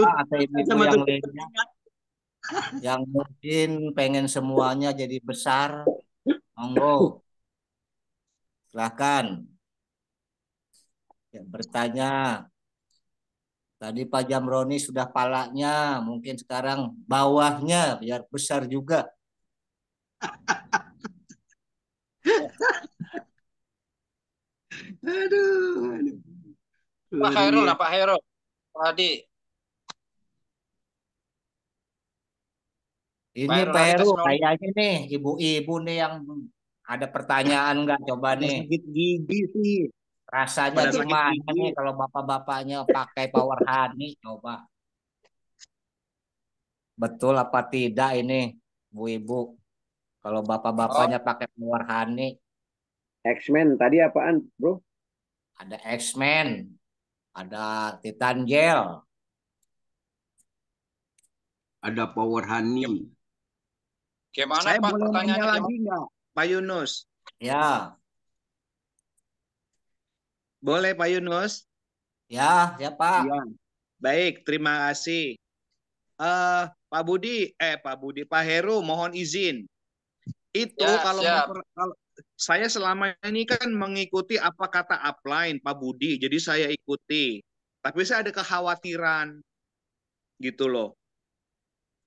Atau ibu yang lainnya yang mungkin pengen semuanya jadi besar, monggo silahkan ya, bertanya. Tadi Pak Jamroni sudah palanya, mungkin sekarang bawahnya biar besar juga. Aduh. Pak Khairul, Pak Khairul. Tadi. Ini Pak Heru, kayaknya nih ibu-ibu nih yang ada pertanyaan nggak coba nih? Sakit gigi sih. Rasanya gimana nih kalau bapak-bapaknya pakai Power Honey? Coba. Betul apa tidak ini, Bu-ibu? Kalau bapak-bapaknya pakai Power Honey. X-Men tadi apaan, bro? Ada X-Men. Ada Titan Gel. Ada Power Honey. Gimana Saya Pak boleh pertanyaannya? nanya lagi nggak, Pak Yunus? Ya. Boleh Pak Yunus? Ya, Pak. Ya. Baik, terima kasih. Pak Heru, mohon izin. Itu Ya, kalau siap. kalau saya selama ini kan mengikuti apa kata upline Pak Budi, jadi saya ikuti. Tapi saya ada kekhawatiran, gitu loh.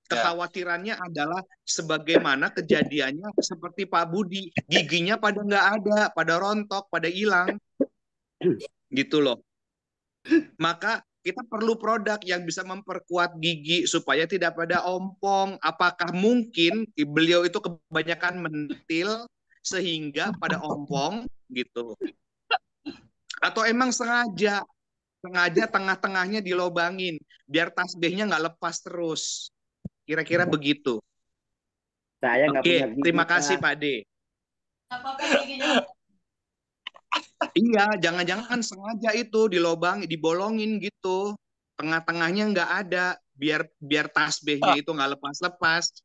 Kekhawatirannya adalah sebagaimana kejadiannya seperti Pak Budi, giginya pada nggak ada, pada rontok, pada hilang, gitu loh. Maka kita perlu produk yang bisa memperkuat gigi supaya tidak pada ompong. Apakah mungkin beliau itu kebanyakan mentil sehingga pada ompong gitu? Atau emang sengaja tengah-tengahnya dilobangin biar tasbihnya nggak lepas terus? Kira-kira begitu. Saya nggak punya gigi. Terima kasih Pak D. Iya, jangan-jangan sengaja itu dibolongin gitu. Tengah-tengahnya nggak ada, biar tasbihnya itu nggak lepas-lepas.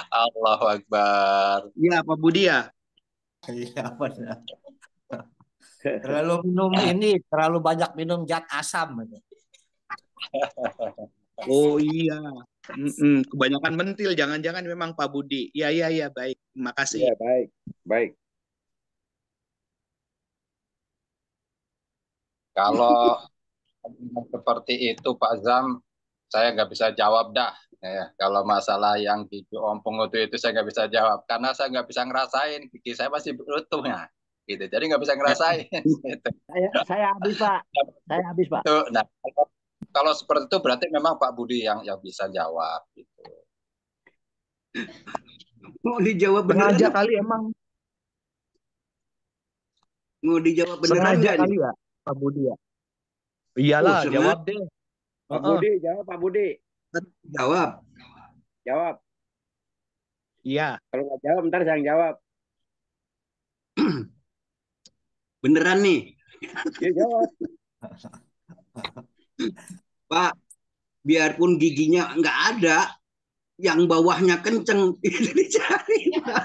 Allahu Akbar. Iya, Pak Budi ya? Iya, benar. Terlalu banyak minum zat asam. Oh iya. Kebanyakan mentil, jangan-jangan memang Pak Budi. Iya, baik. Terima kasih. Iya, baik. Kalau seperti itu Pak Zam, saya nggak bisa jawab dah. Ya, kalau masalah yang gigi ompong itu saya nggak bisa jawab karena saya nggak bisa ngerasain, gigi saya masih utuh ya, gitu. Jadi nggak bisa ngerasain. Gitu. Saya habis Pak. Nah, kalau seperti itu berarti memang Pak Budi yang bisa jawab. Gitu. Mau dijawab beneran Sengaja kali emang. Mau dijawab beneran Sengaja nggak kali nih? ya, Pak Budi ya. Iyalah, jawab deh. Pak Budi, jawab Pak Budi. Jawab. Jawab. Iya. Kalau nggak jawab, ntar saya yang jawab. Beneran nih, Ya jawab. Pak. Biarpun giginya nggak ada, yang bawahnya kenceng itu dicari, Pak.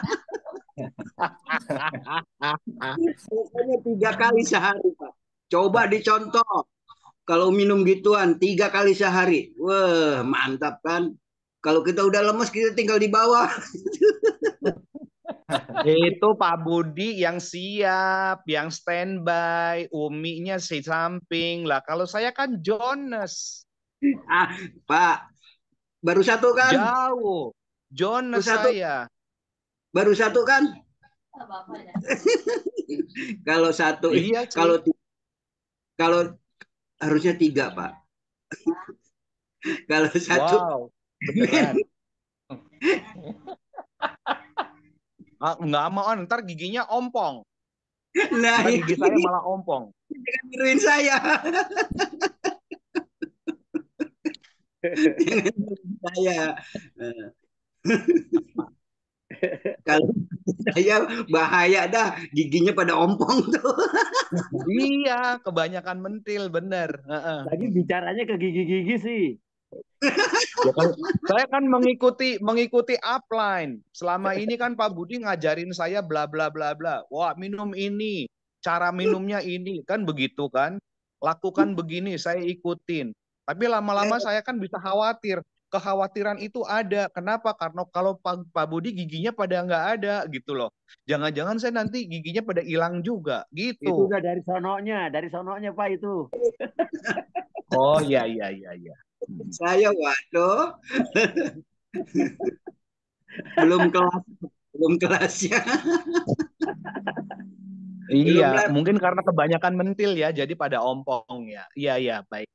Pokoknya 3 kali sehari, Pak. Coba dicontoh. Kalau minum gituan 3 kali sehari, wah mantap kan? Kalau kita udah lemes, kita tinggal di bawah. Itu Pak Budi yang siap, yang standby, Uminya si samping. Lah kalau saya kan Jonas. Ah, Pak, baru satu kan? Jauh. Jonas saya. Baru satu kan? Kalau satu, Iya sih. kalau harusnya 3, Pak. Kalau satu, Wow, beneran. Nggak mau, ntar giginya ompong. nah Ntar itu gigi saya malah ompong. jangan niruin saya. Jangan niruin saya. Kalau saya bahaya dah, giginya pada ompong tuh. Iya, kebanyakan mentil, bener. Lagi bicaranya ke gigi-gigi sih. Ya kan, saya kan mengikuti upline. Selama ini kan Pak Budi ngajarin saya bla bla bla bla. Wah, minum ini, cara minumnya ini, kan begitu kan? Lakukan begini, saya ikutin. Tapi lama-lama saya kan bisa khawatir. Kekhawatiran itu ada. Kenapa? Karena kalau Pak Budi giginya pada nggak ada gitu loh. Jangan-jangan saya nanti giginya pada hilang juga Itu gitu. udah dari sononya Pak itu. Oh iya iya iya iya. Saya waduh. belum kelasnya. Iya, mungkin karena kebanyakan mentil ya, jadi pada ompong ya. Iya iya, baik.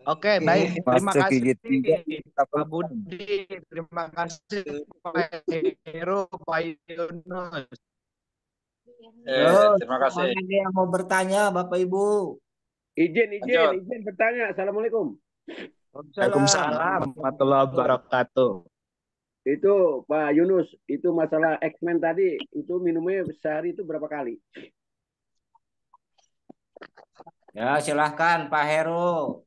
Oke, baik. Terima Masuk kasih gigi 3 Pak Budi, terima kasih Pak Heru, Pak Yunus. Terima kasih. Ada yang mau bertanya, Bapak Ibu? Izin bertanya. Assalamualaikum. Waalaikumsalam warahmatullahi wabarakatuh. Itu Pak Yunus, itu masalah X-Men tadi, itu minumnya sehari itu berapa kali? Ya, silahkan Pak Heru.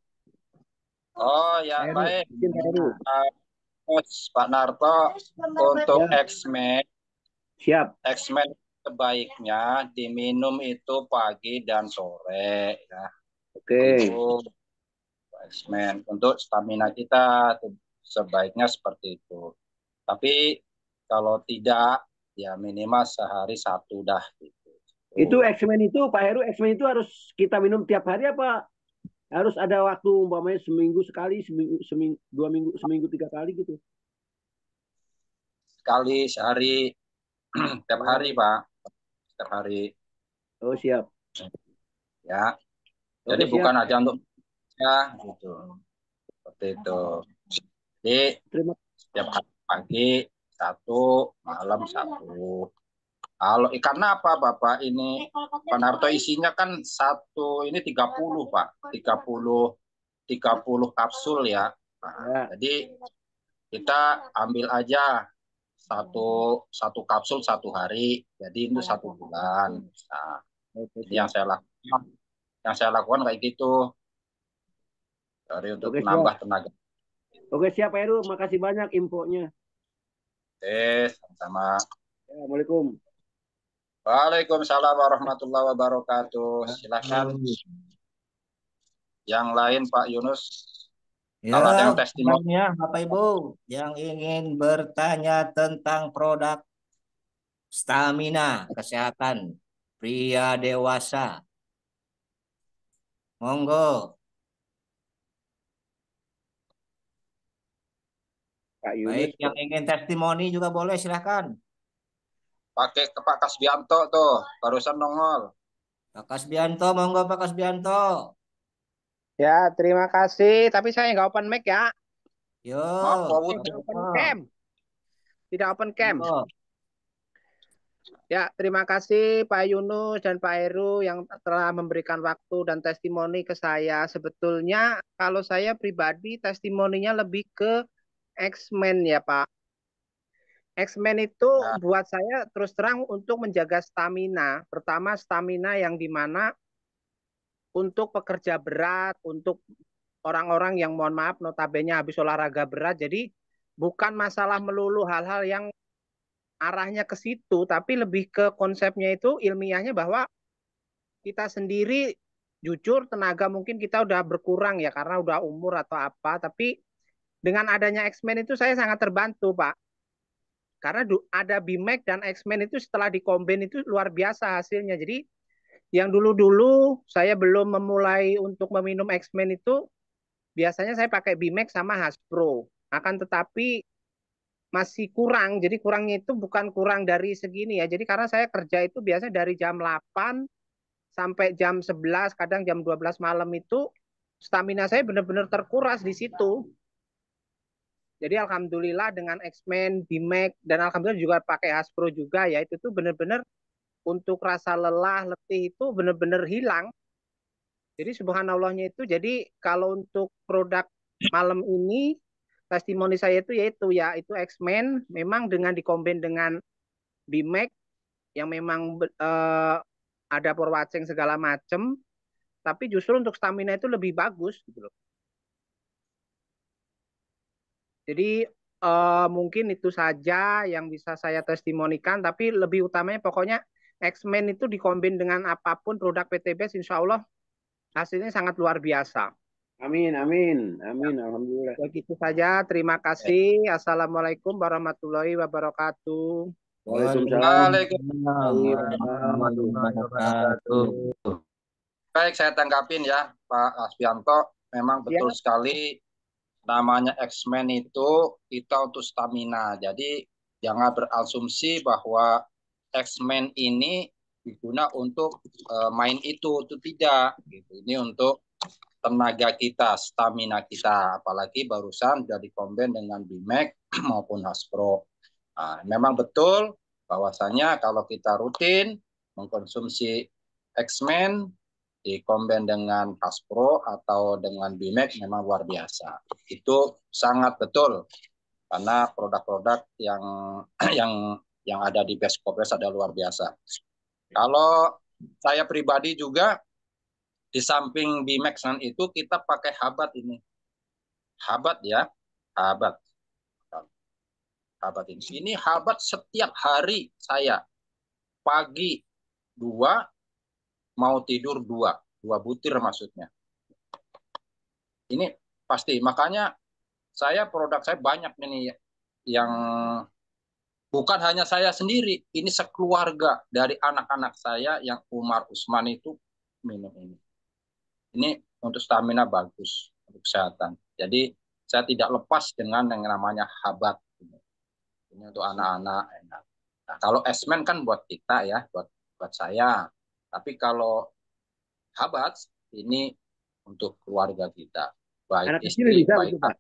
Oh ya, Heru, baik. izin Pak Heru. Pak Narto, untuk Ya. X-Men, Siap. X-Men sebaiknya diminum itu pagi dan sore ya. Oke. Untuk X-Men, untuk stamina kita sebaiknya seperti itu. Tapi kalau tidak, ya minimal sehari 1 dah gitu. Itu X-Men itu Pak Heru, X-Men itu harus kita minum tiap hari apa? Harus ada waktu umpamanya seminggu sekali, seminggu 2 minggu, seminggu 3 kali gitu. Sekali sehari, tiap hari Pak, tiap hari. Oh siap. Ya, Oke, jadi siap. bukan aja untuk ya gitu, seperti itu. Jadi setiap hari pagi 1, malam 1. Kalau karena apa Bapak ini Pak Narto isinya kan ini 30 Pak, 30 kapsul ya. Nah, jadi kita ambil aja satu kapsul 1 hari, jadi itu 1 bulan. Nah, yang saya lakukan kayak gitu, dari untuk Oke, menambah siap. tenaga. Oke siap Pak Heru, makasih banyak infonya. Sama-sama. Assalamualaikum. Waalaikumsalam warahmatullahi wabarakatuh. Silakan. Yang lain Pak Yunus. Ya, Kalau ada yang testimoni, Bapak Ibu yang ingin bertanya tentang produk stamina kesehatan pria dewasa, monggo. Pak Yunus. Baik, yang ingin testimoni juga boleh, silahkan. pakai ke Pak Kasbianto tuh, barusan nongol. Pak Kasbianto, monggo Pak Kasbianto. Ya, terima kasih. Tapi saya nggak open mic ya. Yo. Tidak open cam. Tidak open cam. Ya, terima kasih Pak Yunus dan Pak Heru yang telah memberikan waktu dan testimoni ke saya. Sebetulnya kalau saya pribadi testimoninya lebih ke X-Men ya Pak. X-Men itu Ya. buat saya terus terang untuk menjaga stamina. Pertama stamina yang dimana untuk pekerja berat, untuk orang-orang yang mohon maaf notabene habis olahraga berat. Jadi bukan masalah melulu hal-hal yang arahnya ke situ, tapi lebih ke konsepnya itu ilmiahnya bahwa kita sendiri jujur tenaga mungkin kita udah berkurang ya karena udah umur atau apa, tapi dengan adanya X-Men itu saya sangat terbantu, Pak. Karena ada BMAX dan X-Men itu setelah dikombin itu luar biasa hasilnya. Jadi yang dulu-dulu saya belum memulai untuk meminum X-Men itu biasanya saya pakai BMAX sama Hasbro. Akan tetapi masih kurang. Jadi kurangnya itu bukan kurang dari segini ya. Jadi karena saya kerja itu biasanya dari jam 8 sampai jam 11, kadang jam 12 malam itu stamina saya benar-benar terkuras di situ. Jadi alhamdulillah dengan X-Men, BMAX, dan alhamdulillah juga pakai Hasbro juga ya, itu tuh benar-benar untuk rasa lelah, letih itu benar-benar hilang. Jadi subhanallahnya itu, jadi kalau untuk produk malam ini, testimoni saya itu yaitu ya itu X-Men, memang dengan dikombin dengan BMAX, yang memang ada power watching segala macam, tapi justru untuk stamina itu lebih bagus gitu loh. Jadi mungkin itu saja yang bisa saya testimonikan, tapi lebih utamanya pokoknya X-Men itu dikombin dengan apapun produk PTBS, insya Allah hasilnya sangat luar biasa. Amin, amin, amin, alhamdulillah. Begitu saja, terima kasih. Assalamualaikum warahmatullahi wabarakatuh. Waalaikumsalam. warahmatullahi wabarakatuh. Baik, saya tanggapin ya, Pak Asbianto. Memang betul sekali namanya X-Men itu kita untuk stamina. Jadi jangan berasumsi bahwa X-Men ini diguna untuk main itu tidak. Gitu. Ini untuk tenaga kita, stamina kita. Apalagi barusan sudah dikombin dengan BMAX maupun Hasbro. Nah, memang betul bahwasanya kalau kita rutin mengkonsumsi X-Men dikombin dengan Hasbro atau dengan BMAX memang luar biasa. Itu sangat betul karena produk-produk yang ada di Best Kopres ada luar biasa. Kalau saya pribadi juga di samping BMAX itu kita pakai Habat ini. Habat ya, Habat. Habat ini. Ini Habat setiap hari saya pagi 2 mau tidur 2 butir maksudnya. Ini pasti, makanya produk saya banyak ini yang bukan hanya saya sendiri, ini sekeluarga dari anak-anak saya yang Umar Usman itu minum ini. Ini untuk stamina bagus, untuk kesehatan. Jadi saya tidak lepas dengan yang namanya Habat. Ini untuk anak-anak enak. Nah, kalau X-Men kan buat kita ya, buat saya. Tapi kalau Habat ini untuk keluarga kita, baik anak kecil istri, bisa, baik Pak.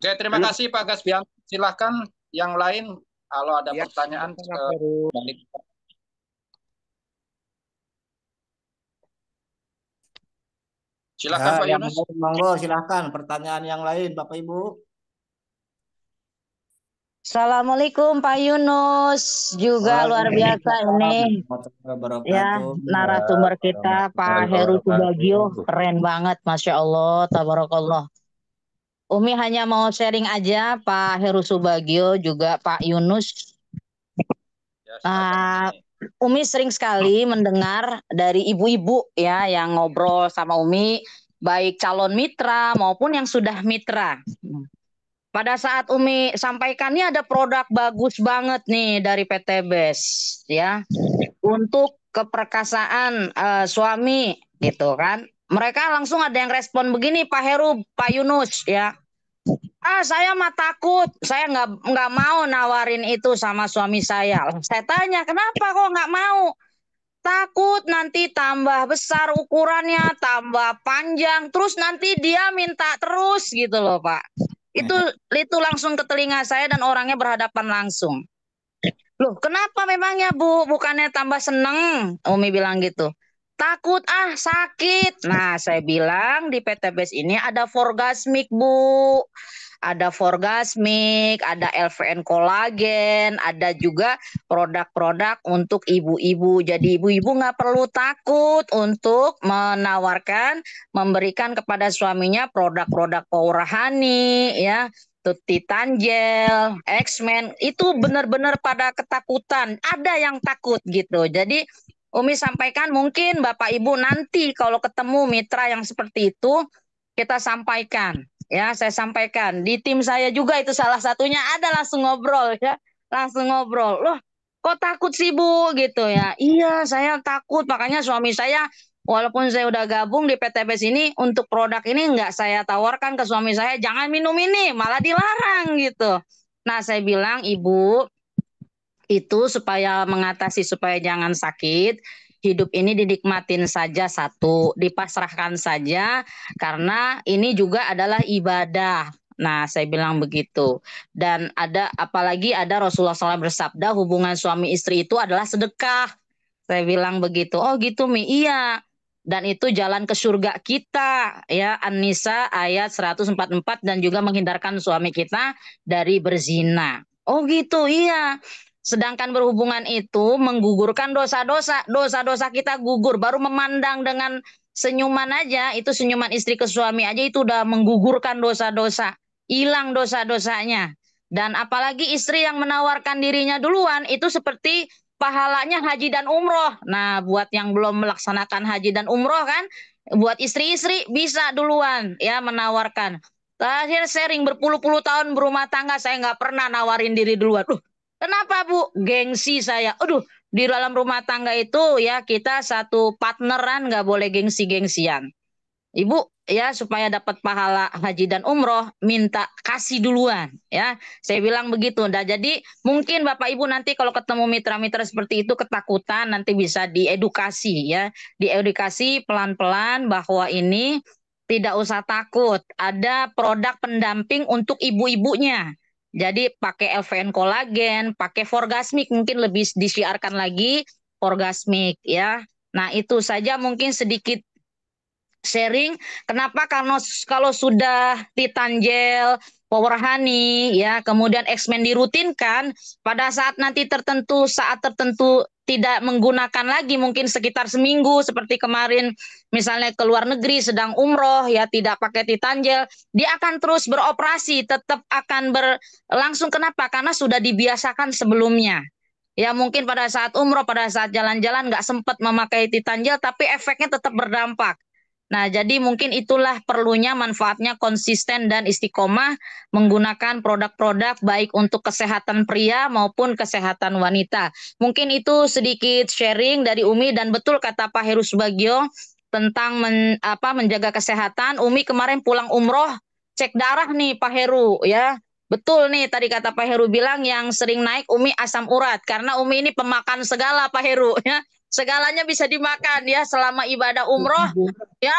Oke, terima kasih Pak Gasbian. Silakan yang lain kalau ada pertanyaan balik. Silakan Pak Yunus. Monggo silakan pertanyaan yang lain Bapak Ibu. Assalamualaikum Pak Yunus, juga luar biasa ini ya narasumber kita Pak Heru Subagio, keren banget, Masya Allah, Tabarakallah. Umi hanya mau sharing aja Pak Heru Subagio juga Pak Yunus. Umi sering sekali mendengar dari ibu-ibu ya yang ngobrol sama Umi, baik calon mitra maupun yang sudah mitra. Pada saat Umi sampaikannya ada produk bagus banget nih dari PT BES ya untuk keperkasaan suami gitu kan. Mereka langsung ada yang respon begini, Pak Heru, Pak Yunus ya. Saya mah takut, saya nggak mau nawarin itu sama suami saya. Saya tanya kenapa kok nggak mau? Takut nanti tambah besar ukurannya, tambah panjang, terus nanti dia minta terus gitu loh Pak. Itu langsung ke telinga saya dan orangnya berhadapan langsung. Loh, kenapa memangnya Bu? Bukannya tambah seneng? Umi bilang gitu. Takut sakit. Nah, saya bilang di PT BES ini ada Forgasmic Bu. ada Forgasmic, ada LVN kolagen, ada juga produk-produk untuk ibu-ibu. Jadi ibu-ibu nggak perlu takut untuk menawarkan, memberikan kepada suaminya produk-produk Power Honey, ya, Titanjel, X-Men, itu benar-benar pada ketakutan. Ada yang takut gitu. Jadi Umi sampaikan mungkin Bapak Ibu nanti kalau ketemu mitra yang seperti itu kita sampaikan. Ya, saya sampaikan. Di tim saya juga itu salah satunya ada langsung ngobrol ya. Langsung ngobrol. Loh, kok takut sih Bu gitu ya. Iya, saya takut. Makanya suami saya walaupun saya udah gabung di PTBS ini untuk produk ini nggak saya tawarkan ke suami saya, jangan minum ini, malah dilarang gitu. Nah, saya bilang, Ibu, itu supaya mengatasi supaya jangan sakit, hidup ini dinikmatin saja satu, dipasrahkan saja karena ini juga adalah ibadah. Nah, saya bilang begitu. Dan ada apalagi ada Rasulullah SAW bersabda hubungan suami istri itu adalah sedekah. Saya bilang begitu. Oh gitu Mi, iya. Dan itu jalan ke surga kita ya, An-Nisa ayat 144 dan juga menghindarkan suami kita dari berzina. Oh gitu, iya. Sedangkan berhubungan itu menggugurkan dosa-dosa. Dosa-dosa kita gugur. Baru memandang dengan senyuman aja, itu senyuman istri ke suami aja itu udah menggugurkan dosa-dosa. Hilang dosa-dosanya. Dan apalagi istri yang menawarkan dirinya duluan, itu seperti pahalanya haji dan umroh. Nah, buat yang belum melaksanakan haji dan umroh kan, buat istri-istri bisa duluan ya menawarkan. Terakhir sharing berpuluh-puluh tahun berumah tangga, saya nggak pernah nawarin diri duluan. Kenapa Bu? Gengsi saya. Aduh, di dalam rumah tangga itu ya kita satu partneran nggak boleh gengsi-gengsian. Ibu ya supaya dapat pahala haji dan umroh minta kasih duluan ya. Saya bilang begitu. Nah, jadi mungkin Bapak Ibu nanti kalau ketemu mitra-mitra seperti itu ketakutan nanti bisa diedukasi ya. Diedukasi pelan-pelan bahwa ini tidak usah takut. Ada produk pendamping untuk ibu-ibunya. Jadi pakai LVN kolagen, pakai Forgasmic mungkin lebih disiarkan lagi Forgasmic ya. Nah, itu saja mungkin sedikit sharing. Kenapa? Karena kalau sudah Titanjel, Power Honey ya, kemudian X-Men dirutinkan, pada saat nanti tertentu, saat tertentu tidak menggunakan lagi mungkin sekitar seminggu seperti kemarin misalnya ke luar negeri sedang umroh ya tidak pakai Titanjel, dia akan terus beroperasi, tetap akan berlangsung. Kenapa? Karena sudah dibiasakan sebelumnya. Ya mungkin pada saat umroh, pada saat jalan-jalan nggak sempat memakai Titanjel, tapi efeknya tetap berdampak. Nah, jadi mungkin itulah perlunya manfaatnya konsisten dan istiqomah menggunakan produk-produk baik untuk kesehatan pria maupun kesehatan wanita. Mungkin itu sedikit sharing dari Umi dan betul kata Pak Heru Subagio tentang menjaga kesehatan. Umi kemarin pulang umroh cek darah nih Pak Heru ya. Betul nih tadi kata Pak Heru bilang yang sering naik Umi asam urat karena Umi ini pemakan segala Pak Heru ya. Segalanya bisa dimakan ya selama ibadah umroh ya.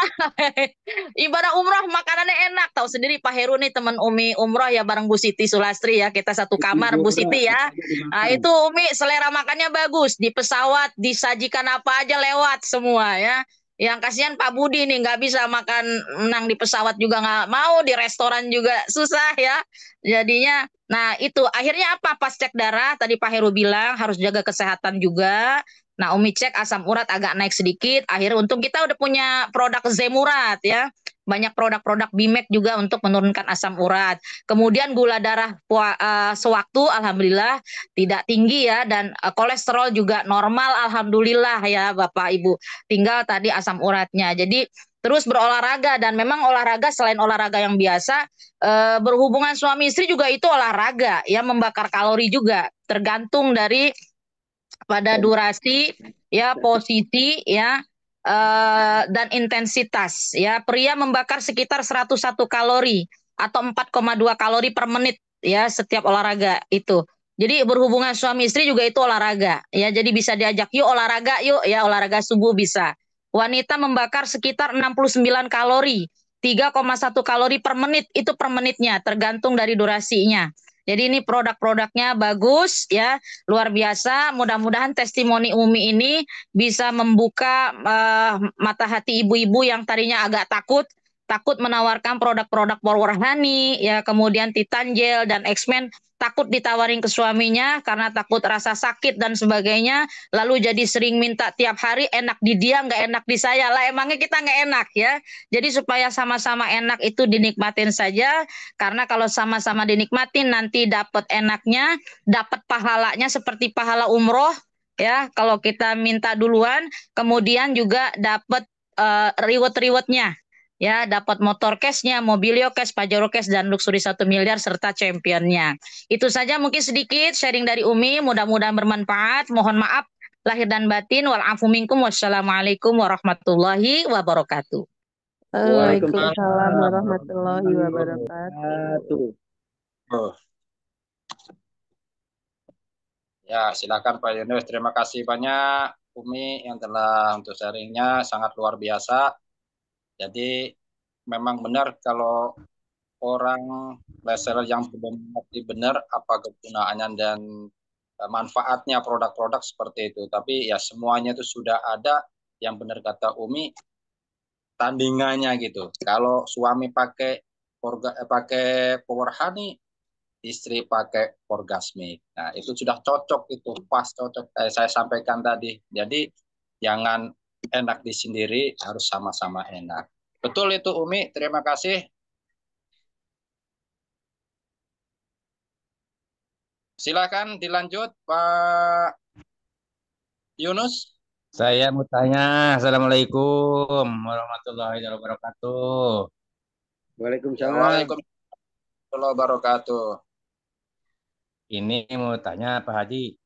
Ibadah umroh makanannya enak. Tahu sendiri Pak Heru nih teman Umi umroh ya bareng Bu Siti Sulastri ya. Kita satu kamar Bu Siti ya. Nah, itu Umi selera makannya bagus. Di pesawat disajikan apa aja lewat semua ya. Yang kasihan Pak Budi nih nggak bisa makan menang di pesawat juga nggak mau, di restoran juga susah ya. Jadinya, nah itu akhirnya apa pas cek darah tadi Pak Heru bilang harus jaga kesehatan juga. Nah, Umi cek asam urat agak naik sedikit. Akhirnya untung kita udah punya produk Zemurat ya. Banyak produk-produk Bimek juga untuk menurunkan asam urat. Kemudian gula darah sewaktu alhamdulillah tidak tinggi ya dan kolesterol juga normal alhamdulillah ya Bapak Ibu. Tinggal tadi asam uratnya. Jadi terus berolahraga dan memang olahraga selain olahraga yang biasa berhubungan suami istri juga itu olahraga ya membakar kalori juga tergantung dari pada durasi ya posisi ya dan intensitas ya pria membakar sekitar 101 kalori atau 4,2 kalori per menit ya setiap olahraga itu. Jadi berhubungan suami istri juga itu olahraga ya jadi bisa diajak yuk olahraga yuk ya olahraga subuh bisa. Wanita membakar sekitar 69 kalori 3,1 kalori per menit itu per menitnya tergantung dari durasinya. Jadi ini produk-produknya bagus ya, luar biasa. Mudah-mudahan testimoni Umi ini bisa membuka mata hati ibu-ibu yang tadinya agak takut takut menawarkan produk-produk Power Honey, ya kemudian Titan Gel dan X-Men, takut ditawarin ke suaminya karena takut rasa sakit dan sebagainya, lalu jadi sering minta tiap hari, enak di dia nggak enak di saya lah, emangnya kita nggak enak ya. Jadi supaya sama-sama enak itu dinikmatin saja, karena kalau sama-sama dinikmatin nanti dapat enaknya, dapat pahalanya seperti pahala umroh ya, kalau kita minta duluan, kemudian juga dapat reward-rewardnya ya, dapat motor cashnya, mobilio cash, Pajero cash, dan luxury 1 miliar serta championnya. Itu saja mungkin sedikit sharing dari Umi, mudah-mudahan bermanfaat. Mohon maaf lahir dan batin. Walafu minkum. Wassalamualaikum warahmatullahi wabarakatuh. Waalaikumsalam warahmatullahi wabarakatuh. Ya, silakan Pak Yunus. Terima kasih banyak Umi yang telah untuk sharingnya, sangat luar biasa. Jadi memang benar kalau orang reseller yang belum mengerti benar apa kegunaannya dan manfaatnya produk-produk seperti itu. Tapi ya semuanya itu sudah ada, yang benar kata Umi, tandingannya gitu. Kalau suami pakai Power Honey, istri pakai Orgasmic. Nah, itu sudah cocok, itu pas cocok. Saya sampaikan tadi. Jadi jangan enak di sendiri, harus sama-sama enak. Betul itu Umi, terima kasih. Silakan dilanjut Pak Yunus. Saya mau tanya, Assalamualaikum warahmatullahi wabarakatuh. Waalaikumsalam. Waalaikumsalam wabarakatuh. Ini mau tanya Pak Haji,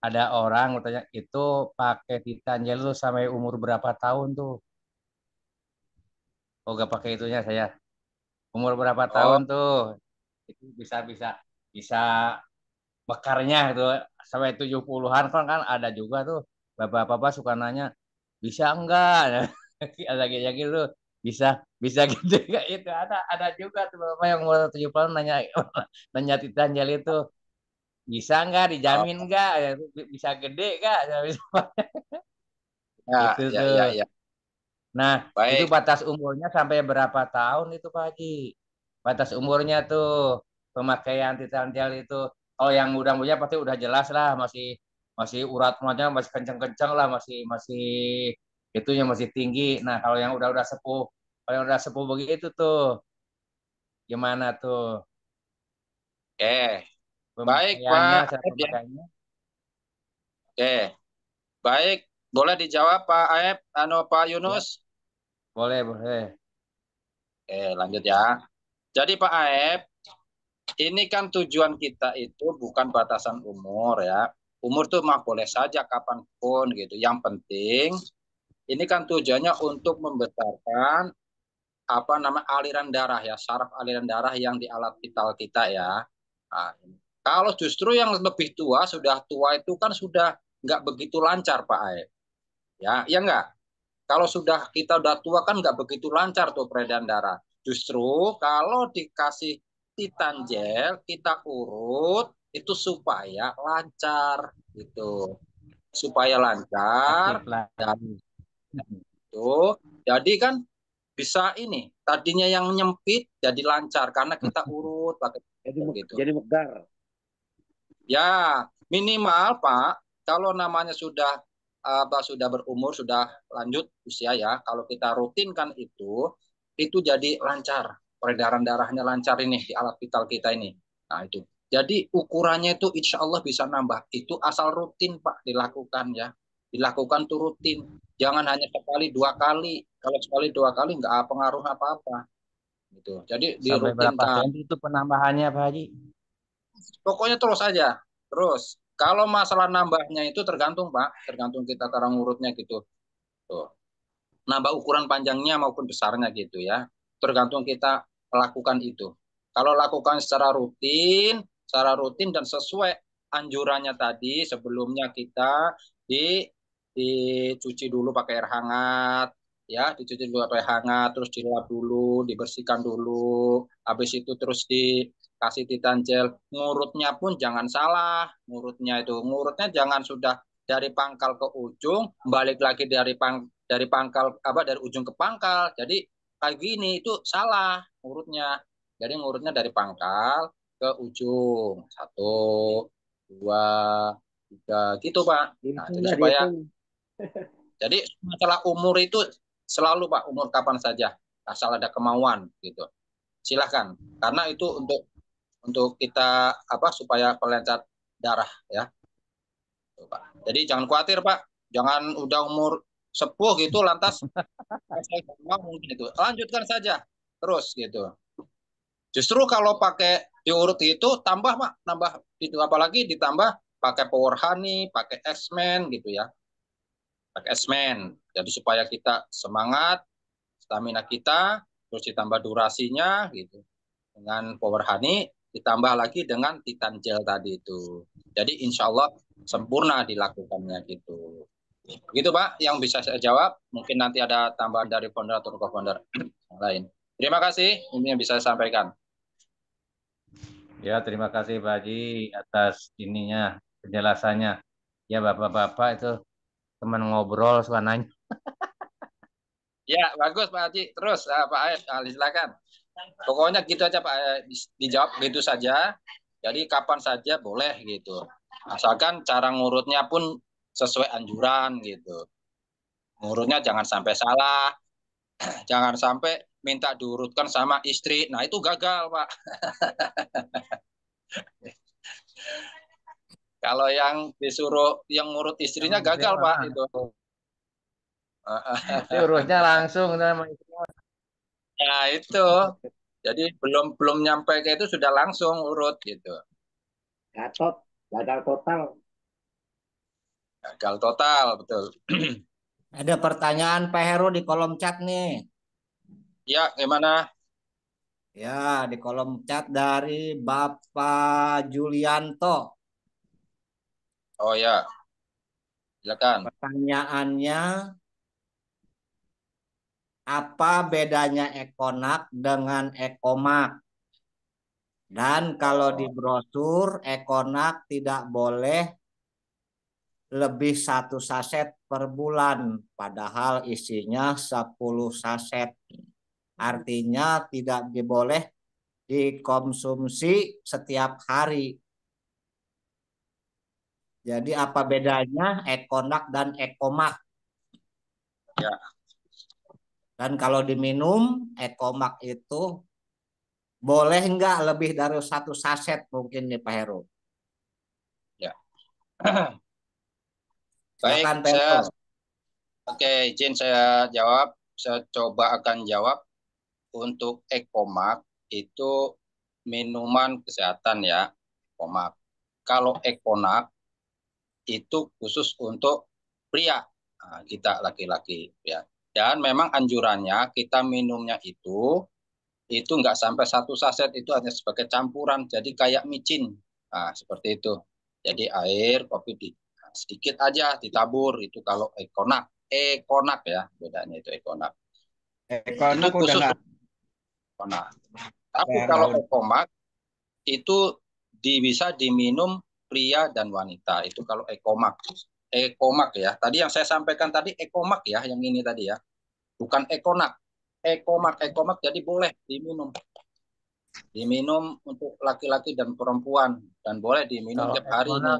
ada orang mau tanya itu pakai Titan Gel lu sampai umur berapa tahun tuh? Oh, gak pakai itunya saya. Umur berapa tahun tuh? Itu bisa bekarnya itu sampai 70-an kan ada juga tuh. Bapak-bapak suka nanya, bisa enggak? Ada gitu bisa gitu enggak itu ada juga tuh bapak yang umur 70 nanya Titan Gel itu bisa enggak, dijamin enggak, bisa gede enggak? Gitu tuh. Ya. Nah, baik. itu batas umurnya sampai berapa tahun itu Pak Haji? Batas umurnya tuh pemakaian Titan Gel itu. Kalau yang muda-muda pasti udah jelas lah, masih urat-uratnya masih kenceng-kenceng lah, masih itunya masih tinggi. Nah, kalau yang udah sepuh begitu tuh gimana tuh? Baik Pak. Baik, boleh dijawab Pak Aep, Pak Yunus? Boleh. Lanjut ya. Jadi Pak Aep, ini kan tujuan kita itu bukan batasan umur ya. Umur tuh mah boleh saja kapanpun gitu. Yang penting ini kan tujuannya untuk membesarkan aliran darah ya, saraf aliran darah yang di alat vital kita ya. Nah, kalau justru yang lebih tua, sudah tua itu kan sudah nggak begitu lancar Pak Aep. Ya enggak. Kalau kita udah tua kan nggak begitu lancar tuh peredaran darah. Justru kalau dikasih Titan Gel, kita urut itu supaya lancar gitu. Supaya lancar dan itu. Jadi kan bisa ini, tadinya yang nyempit jadi lancar karena kita urut pakai gitu. Jadi megar. Ya, minimal Pak, kalau namanya sudah berumur, sudah lanjut usia ya, kalau kita rutinkan itu jadi lancar, peredaran darahnya lancar ini di alat vital kita ini. Nah itu, jadi ukurannya itu insya Allah bisa nambah. Itu asal rutin Pak dilakukan ya, dilakukan tuh rutin. Jangan hanya sekali 2 kali. Kalau sekali 2 kali nggak pengaruh apa-apa. Gitu. Jadi sampai berapa senti itu penambahannya Pak Haji? Pokoknya terus aja, terus. Kalau masalah nambahnya itu tergantung Pak, tergantung kita cara ngurutnya gitu. Tuh. Nambah ukuran panjangnya maupun besarnya gitu ya. Tergantung kita lakukan itu. Kalau lakukan secara rutin dan sesuai anjurannya tadi, sebelumnya kita dicuci dulu pakai air hangat, ya, dicuci dulu pakai air hangat, terus dilap dulu, dibersihkan dulu, habis itu terus dikasih Titan Gel. Ngurutnya pun jangan salah, ngurutnya jangan sudah dari pangkal ke ujung, balik lagi dari pangkal dari ujung ke pangkal. Jadi kayak gini itu salah ngurutnya. Jadi ngurutnya dari pangkal ke ujung. 1, 2, 3 gitu Pak. Nah, jadi supaya jadi masalah umur itu selalu Pak, umur kapan saja asal ada kemauan gitu. Silahkan karena itu untuk kita supaya pelancar darah ya. Tuh, Pak. Jadi jangan khawatir Pak, jangan udah umur sepuh gitu lantas saya mau mungkin itu. Lanjutkan saja terus gitu. Justru kalau pakai diurut itu tambah Pak, nambah itu apalagi ditambah pakai Power Honey, pakai X-Men gitu ya. Pakai X-Men. Jadi supaya kita semangat, stamina kita, terus ditambah durasinya gitu. Dengan Power Honey ditambah lagi dengan Titan Gel tadi itu. Jadi insya Allah sempurna dilakukannya gitu. Begitu Pak yang bisa saya jawab. Mungkin nanti ada tambahan dari founder atau co-founder yang lain. Terima kasih, ini yang bisa saya sampaikan. Ya, terima kasih Pak Haji atas ininya, penjelasannya. Ya, Bapak-bapak itu teman ngobrol suka nanya. Ya, bagus Pak Haji. Terus Pak Aed, silakan. Pokoknya gitu aja Pak, dijawab gitu saja. Jadi kapan saja boleh gitu. Asalkan cara ngurutnya pun sesuai anjuran gitu. Ngurutnya jangan sampai salah, jangan sampai minta diurutkan sama istri. Nah, itu gagal, Pak. Kalau yang disuruh yang ngurut istrinya gagal, Pak, itu. Urusnya langsung sama istrinya. Ya, itu. Jadi belum nyampe ke itu sudah langsung urut gitu. Gagal total. Gagal total, betul. Ada pertanyaan Pak Heru di kolom chat nih. Ya, gimana? Ya, di kolom chat dari Bapak Julianto. Oh ya, silakan. Pertanyaannya, apa bedanya Ekonak dengan Ekomak? Dan kalau di brosur, Ekonak tidak boleh lebih 1 saset per bulan, padahal isinya 10 saset. Artinya tidak boleh dikonsumsi setiap hari. Jadi apa bedanya Ekonak dan Ekomak? Ya. Dan kalau diminum, Ekomak itu boleh nggak lebih dari 1 saset mungkin nih Pak Heru? Ya. Silakan, Baik, izin saya jawab. Saya coba akan jawab. Untuk Ekomak itu minuman kesehatan ya, Ekomak. Kalau Ekonak itu khusus untuk pria, nah, kita laki-laki ya. Dan memang anjurannya kita minumnya itu nggak sampai 1 saset, itu hanya sebagai campuran, jadi kayak micin, nah, seperti itu. Jadi air, kopi sedikit aja ditabur itu kalau Ekonak ya, bedanya itu Ekonak. Ekonak itu khusus udah Ekonak. Tapi kalau Ekomak itu bisa diminum pria dan wanita. Itu kalau Ekomak. Ekomak ya. Tadi yang saya sampaikan tadi Ekomak ya, yang ini tadi ya. Bukan Ekonak. Ekomak jadi boleh diminum. Diminum untuk laki-laki dan perempuan dan boleh diminum tiap hari ini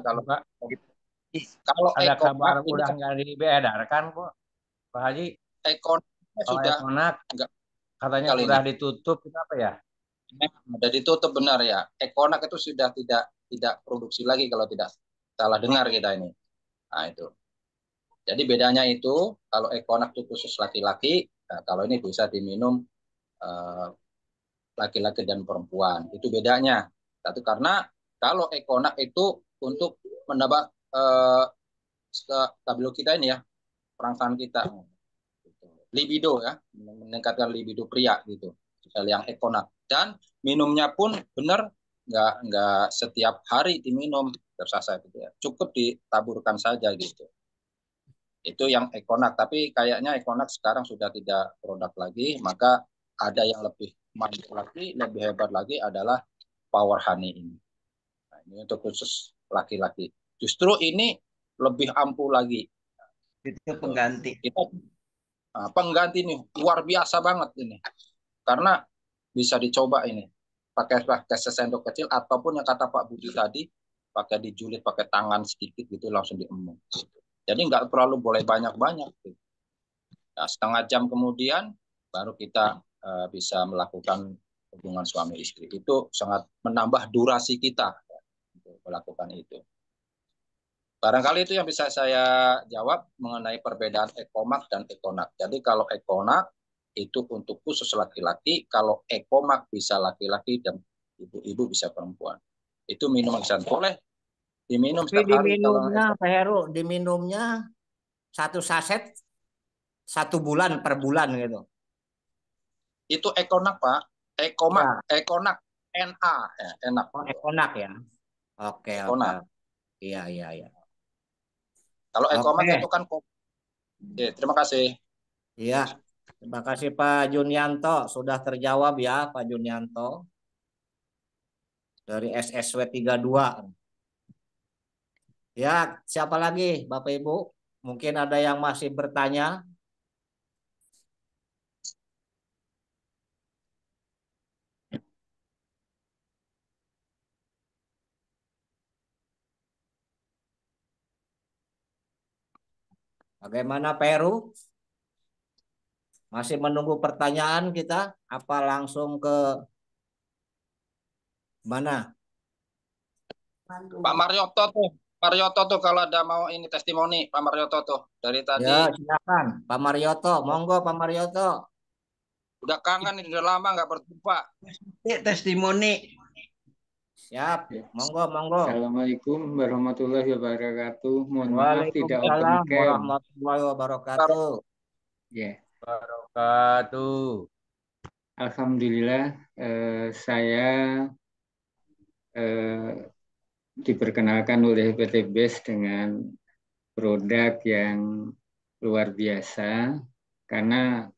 kalau ada kabar Ekomak udah nggak diedarkan kok Pak Haji. Ekonak sudah Ekonak enggak, katanya udah ditutup, kenapa ya? Sudah ditutup, benar ya. Ekonak itu sudah tidak produksi lagi kalau tidak salah dengar kita ini. Nah itu. Jadi bedanya itu kalau Ekonak itu khusus laki-laki, nah, kalau ini bisa diminum laki-laki dan perempuan. Itu bedanya. Satu karena kalau Ekonak itu untuk menambah stabilo kita ini ya, perangsang kita, libido ya, meningkatkan libido pria gitu. Yang Ekonak. Dan minumnya pun benar nggak setiap hari diminum tersaset gitu ya. Cukup ditaburkan saja gitu. Itu yang Ekonak, tapi kayaknya Ekonak sekarang sudah tidak produk lagi, maka ada yang lebih mantap lagi, lebih hebat lagi adalah Power Honey ini. Nah, ini untuk khusus laki-laki. Justru ini lebih ampuh lagi. Itu pengganti. pengganti nih luar biasa banget ini. Karena bisa dicoba ini. Pakai sesendok kecil ataupun yang kata Pak Budi tadi, pakai dijulit pakai tangan sedikit gitu langsung diemuk. Jadi nggak terlalu boleh banyak-banyak. Gitu. Nah, setengah jam kemudian baru kita bisa melakukan hubungan suami istri. Itu sangat menambah durasi kita untuk melakukan itu. Barangkali itu yang bisa saya jawab mengenai perbedaan ekomak dan ekonak. Jadi kalau ekonak itu untuk khusus laki-laki, kalau ekomak bisa laki-laki dan ibu-ibu bisa perempuan. Itu minuman kesehatan. Boleh diminum Tapi setiap hari. diminumnya, Pak Heru, diminumnya 1 saset 1 bulan per bulan gitu. Itu ekonak, Pak. Ekomak, Ya. ekonak, NA, ya, enak. Oh, ekonak ya. Oke, ekonak. Oke. Iya. Kalau ekomak itu kan oke, terima kasih. Iya. Terima kasih Pak Junianto, sudah terjawab ya Pak Junianto. Dari SSW 32. Ya, siapa lagi Bapak Ibu? Mungkin ada yang masih bertanya. Bagaimana Peru? Masih menunggu pertanyaan kita? Apa langsung ke mana? Pak Marioto tuh kalau ada mau ini testimoni Pak Marioto tuh dari tadi. Ya, silakan Pak Marioto. Monggo Pak Marioto. Udah kangen ini udah lama nggak berjumpa. Testimoni. Siap, monggo. Assalamualaikum warahmatullahi wabarakatuh. Mohon maaf tidak open Waalaikumsalam cam. warahmatullahi wabarakatuh. Ya. Wabarakatuh. Alhamdulillah saya diperkenalkan oleh PT BES dengan produk yang luar biasa karena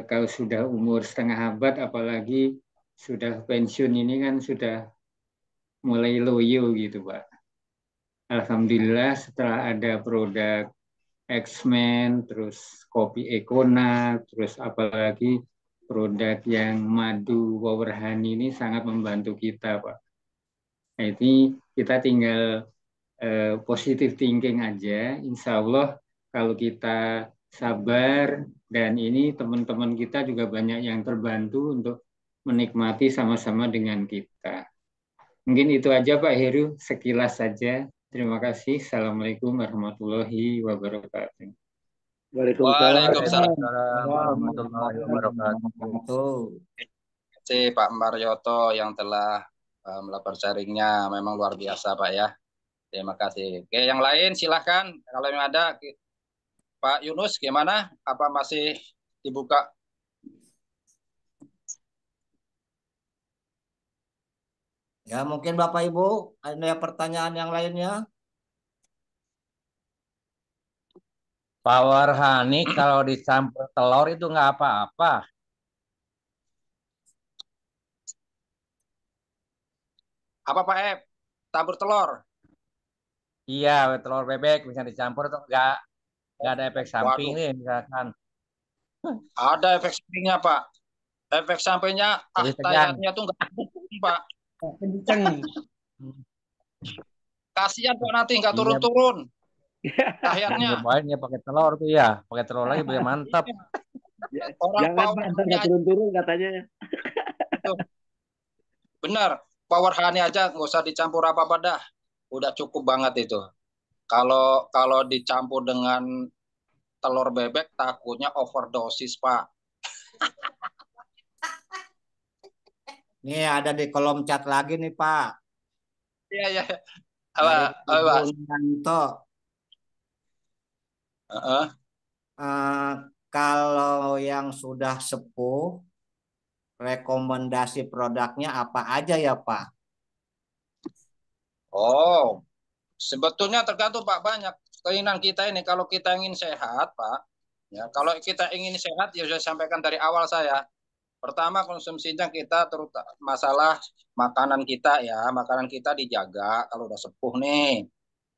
kalau sudah umur setengah abad apalagi sudah pensiun ini kan sudah mulai loyo gitu Pak. Alhamdulillah setelah ada produk X-Men, terus kopi Ekona, terus apalagi produk yang madu Power Honey ini sangat membantu kita Pak. Nah, ini kita tinggal positive thinking aja, insya Allah kalau kita sabar dan ini teman-teman kita juga banyak yang terbantu untuk menikmati sama-sama dengan kita. Mungkin itu aja Pak Heru, sekilas saja. Terima kasih. Assalamualaikum warahmatullahi wabarakatuh. Waalaikumsalam warahmatullahi wabarakatuh. Terima kasih Pak Marioto yang telah melakukan sharingnya. Memang luar biasa Pak ya. Terima kasih. Oke, yang lain silahkan. Kalau yang ada, Pak Yunus gimana? Apa masih dibuka? Ya, mungkin Bapak Ibu ada pertanyaan yang lainnya. Power Honey kalau dicampur telur itu nggak apa-apa. Apa Pak Ep? Tabur telur? Iya, telur bebek bisa dicampur tuh nggak ada efek samping nih misalkan. Ada efek sampingnya Pak. Efek sampingnya tayarnya tuh nggak Pak. Kenceng. Kasihan Pak nanti nggak turun-turun. Akhirnya cobain ya pakai telur tuh ya, pakai telur lagi biar mantap. Jangan Pak, nggak turun-turun katanya. Benar, Power Honey aja nggak usah dicampur apa-apa dah, udah cukup banget itu. Kalau dicampur dengan telur bebek takutnya overdosis Pak. Nih ada di kolom chat lagi nih Pak. Iya. Apa? Kalau yang sudah sepuh, rekomendasi produknya apa aja ya Pak? Oh, sebetulnya tergantung Pak, banyak keinginan kita ini. Kalau kita ingin sehat Pak, ya kalau kita ingin sehat ya sudah sampaikan dari awal saya. Pertama konsumsinya kita terutama masalah makanan kita ya, makanan kita dijaga kalau udah sepuh nih.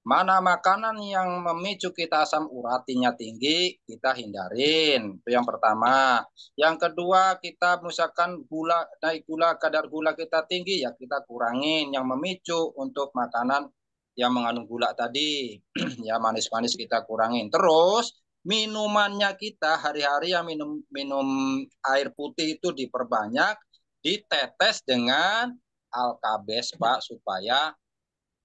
Mana makanan yang memicu kita asam uratinya tinggi, kita hindarin. Itu yang pertama. Yang kedua, kita misalkan gula, naik gula, kadar gula kita tinggi, ya kita kurangin. Yang memicu untuk makanan yang mengandung gula tadi, ya manis-manis kita kurangin. Terus, minumannya kita hari-hari yang minum air putih itu diperbanyak, ditetes dengan alkabes, Pak, supaya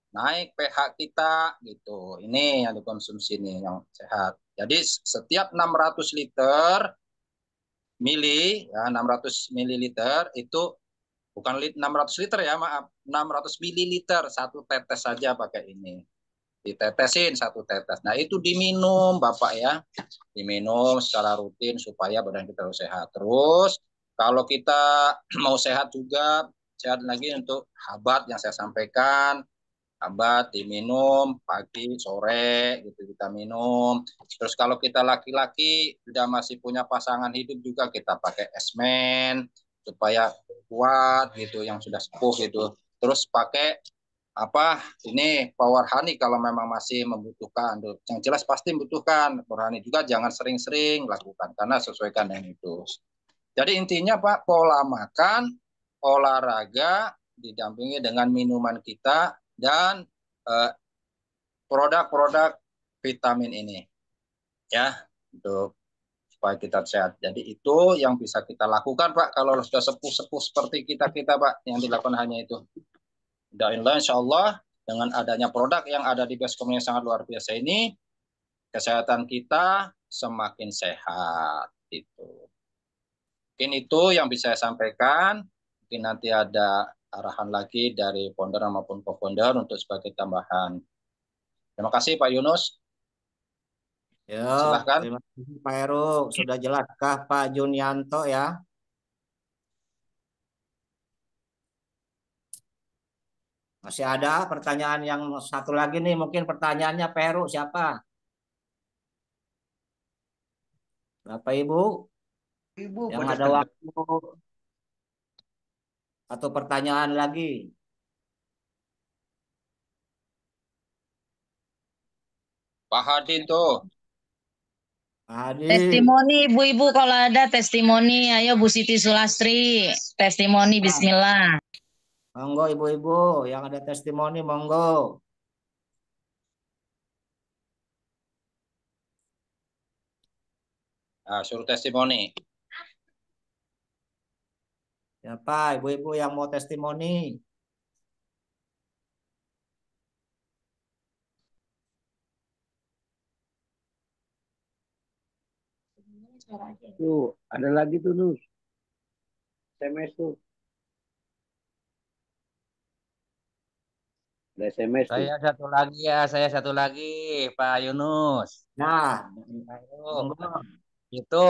naik pH kita gitu. Ini yang dikonsumsi nih yang sehat. Jadi setiap 600 liter mili ya 600 mililiter itu bukan 600 liter ya, maaf, 600 mililiter satu tetes saja pakai ini. Ditetesin satu tetes. Nah, itu diminum Bapak ya. Diminum secara rutin supaya badan kita terus sehat. Terus kalau kita mau sehat juga, sehat lagi untuk habat yang saya sampaikan, Habat diminum pagi, sore, gitu kita minum. Terus kalau kita laki-laki sudah masih punya pasangan hidup juga kita pakai esmen supaya kuat gitu, yang sudah sepuh gitu. Terus pakai apa ini power honey kalau memang masih membutuhkan. Yang jelas pasti membutuhkan power honey juga, jangan sering-sering lakukan karena sesuaikan dengan itu. Jadi intinya Pak, pola makan, olahraga didampingi dengan minuman kita dan produk-produk vitamin ini ya untuk supaya kita sehat. Jadi itu yang bisa kita lakukan Pak kalau sudah sepuh-sepuh seperti kita Pak, yang dilakukan hanya itu. Dan insya Allah dengan adanya produk yang ada di Baskom yang sangat luar biasa ini, kesehatan kita semakin sehat itu. Mungkin itu yang bisa saya sampaikan. Mungkin nanti ada arahan lagi dari founder maupun co-founder untuk sebagai tambahan. Terima kasih Pak Yunus. Yo, Silahkan. terima kasih Pak Heru. Sudah jelaskah Pak Junianto ya? Masih ada pertanyaan yang satu lagi nih, mungkin pertanyaannya Pak Heru siapa? Bapak Ibu? Ibu yang pada ada waktu atau pertanyaan lagi? Pak Hadi tuh. Testimoni ibu-ibu kalau ada testimoni, ayo Bu Siti Sulastri, testimoni bismillah. Monggo ibu-ibu yang ada testimoni monggo. Nah, suruh testimoni. Siapa ibu-ibu yang mau testimoni? Tuh, ada lagi tuh Nus. SMS tuh. Ada SMS tuh. Saya satu lagi Pak Yunus. Nah, itu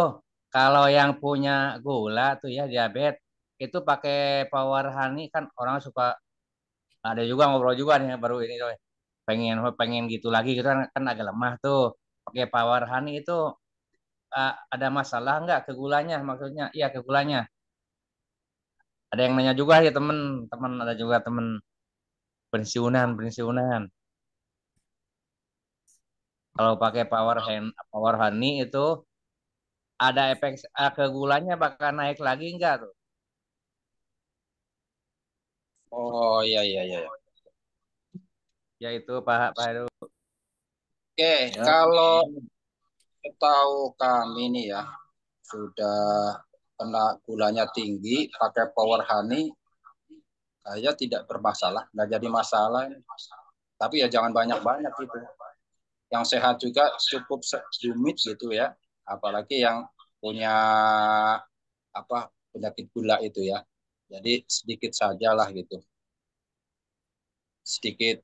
kalau yang punya gula tuh ya diabetes itu pakai power honey kan orang suka, ada juga ngobrol juga nih baru ini tuh pengen gitu lagi gitu kan agak lemah tuh, pakai power honey itu ada masalah nggak ke gulanya, maksudnya iya ke gulanya. Ada yang nanya juga ya temen ada juga temen pensiunan kalau pakai power honey itu ada efek ke gulanya bakal naik lagi enggak tuh? Oh iya. Ya itu Pak Heru. Oke, kalau tahu kami nih ya sudah kena gulanya tinggi pakai power honey, saya tidak bermasalah, nggak jadi masalah. Tapi ya jangan banyak-banyak gitu. Yang sehat juga cukup sedikit gitu ya. Apalagi yang punya penyakit gula itu ya. Jadi sedikit sajalah gitu. Sedikit.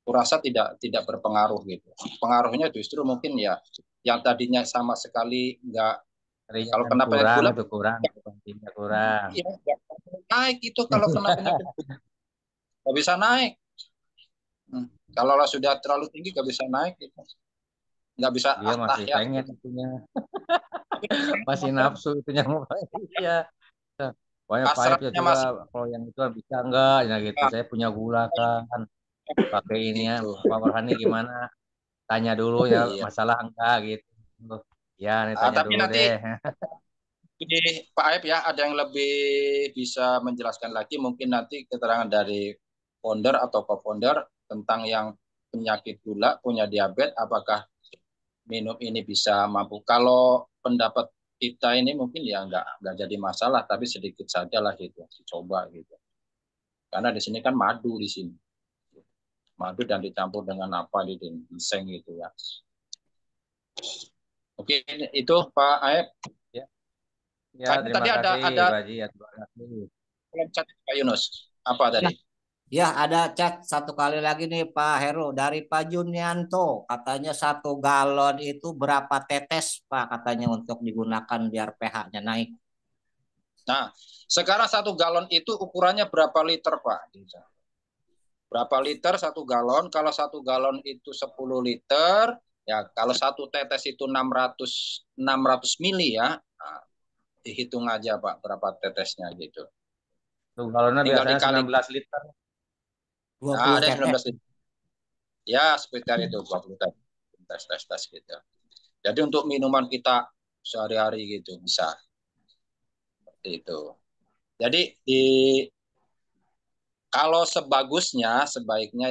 Kurasa tidak berpengaruh gitu. Pengaruhnya justru mungkin ya yang tadinya sama sekali nggak, kalau kena penyakit gula kurang. Iya, naik itu kalau kena penyakit gula. Nggak bisa naik. Kalau sudah terlalu tinggi nggak bisa naik gitu. Nggak bisa dia masih pengen itunya. Masih nafsu itunya. Iya. Pokoknya Pak Aep ya hasratnya coba masih kalau yang itu bisa enggak ya gitu. Saya punya gula kan. Pakai ini ya gitu. Pak Farhani gimana? Tanya dulu ya Iya. masalah enggak gitu. Ya, nih tanya Tapi dulu nanti deh. ini Pak Aep ya ada yang lebih bisa menjelaskan lagi mungkin nanti keterangan dari founder atau co-founder tentang yang penyakit gula, punya diabetes, apakah minum ini bisa mampu. Kalau pendapat kita ini mungkin ya nggak jadi masalah, tapi sedikit saja lah gitu, dicoba gitu. Karena di sini kan madu di sini, madu dan dicampur dengan apa di ginseng gitu ya. Oke, itu Pak Aep. Ya, ya Kayaknya terima tadi kasih ada Pak Haji. Ya, terima kasih. kolom chat Pak Yunus. Apa tadi? Ya, ada chat satu kali lagi nih Pak Heru dari Pak Junianto. Katanya 1 galon itu berapa tetes Pak katanya untuk digunakan biar pH-nya naik. Nah, sekarang 1 galon itu ukurannya berapa liter Pak? Berapa liter 1 galon? Kalau 1 galon itu 10 liter, ya kalau 1 tetes itu 600 mili ya. Nah, dihitung aja Pak berapa tetesnya gitu. Tuh galonnya Tinggal biasanya dikali. 19 liter. 20 Nah, ada tetes. 19 liter. Ya, sekitar itu 20 tes gitu. Jadi untuk minuman kita sehari-hari gitu bisa. Seperti itu. Jadi kalau sebaiknya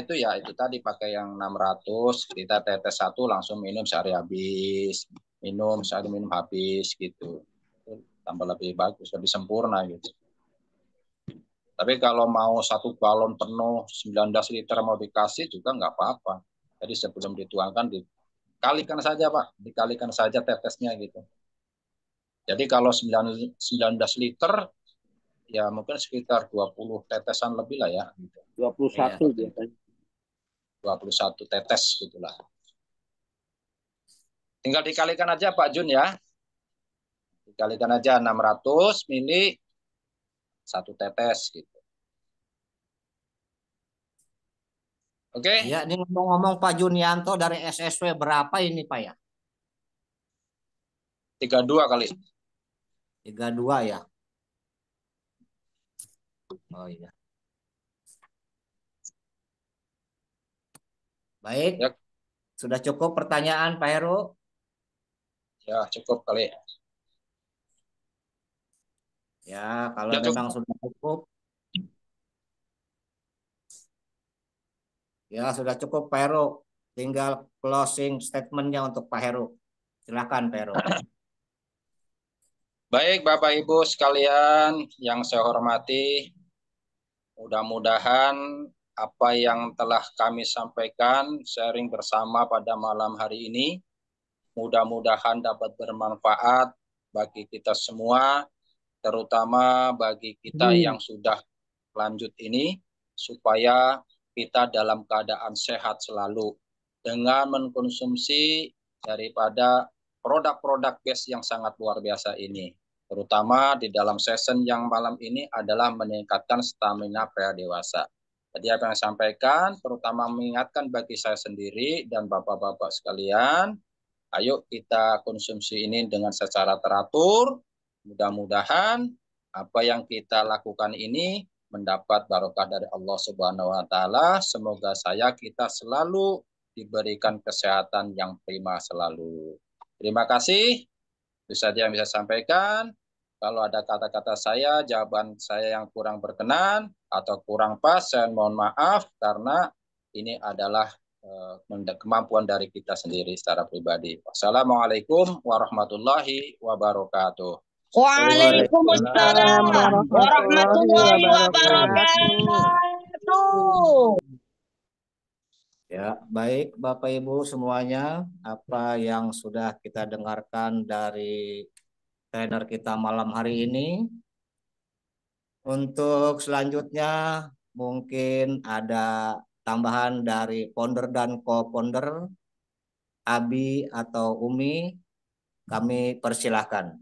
itu ya itu tadi pakai yang 600, kita tetes 1 langsung minum sehari habis. Minum sehari minum habis gitu. Tambah lebih bagus, lebih sempurna gitu. Tapi kalau mau 1 galon penuh 19 liter mau dikasih juga nggak apa-apa. Jadi sebelum dituangkan dikalikan saja Pak, dikalikan saja tetesnya gitu. Jadi kalau 19 liter ya mungkin sekitar 20 tetesan lebih lah ya. 21 biasanya. 21 tetes gitulah. Tinggal dikalikan aja Pak Jun ya. Dikalikan aja 600 mili 1 tetes gitu. Oke. Ya, ini ngomong-ngomong Pak Junianto dari SSW berapa ini Pak ya? 32 kali. 32 ya. Oh iya. Baik. Ya. Sudah cukup pertanyaan Pak Heru? Ya, cukup kali. Ya, kalau Ya, memang cukup. sudah cukup. Ya, sudah cukup Pak Heru. Tinggal closing statement-nya untuk Pak Heru. Silakan Pak Heru. Baik Bapak Ibu sekalian yang saya hormati, mudah-mudahan apa yang telah kami sampaikan sharing bersama pada malam hari ini mudah-mudahan dapat bermanfaat bagi kita semua, terutama bagi kita yang sudah lanjut ini, supaya kita dalam keadaan sehat selalu dengan mengkonsumsi daripada produk-produk base yang sangat luar biasa ini. Terutama di dalam session yang malam ini adalah meningkatkan stamina pria dewasa. Jadi apa yang saya sampaikan, terutama mengingatkan bagi saya sendiri dan bapak-bapak sekalian, ayo kita konsumsi ini dengan secara teratur. Mudah-mudahan apa yang kita lakukan ini mendapat barokah dari Allah Subhanahu wa taala. Semoga kita selalu diberikan kesehatan yang prima selalu. Terima kasih. Itu saja yang bisa saya sampaikan. Kalau ada kata-kata saya, jawaban saya yang kurang berkenan atau kurang pas, saya mohon maaf karena ini adalah kemampuan dari kita sendiri secara pribadi. Wassalamualaikum warahmatullahi wabarakatuh. Waalaikumsalam warahmatullahi wabarakatuh. Ya, baik Bapak Ibu semuanya, apa yang sudah kita dengarkan dari trainer kita malam hari ini. Untuk selanjutnya mungkin ada tambahan dari founder dan co-founder, Abi atau Umi, kami persilahkan.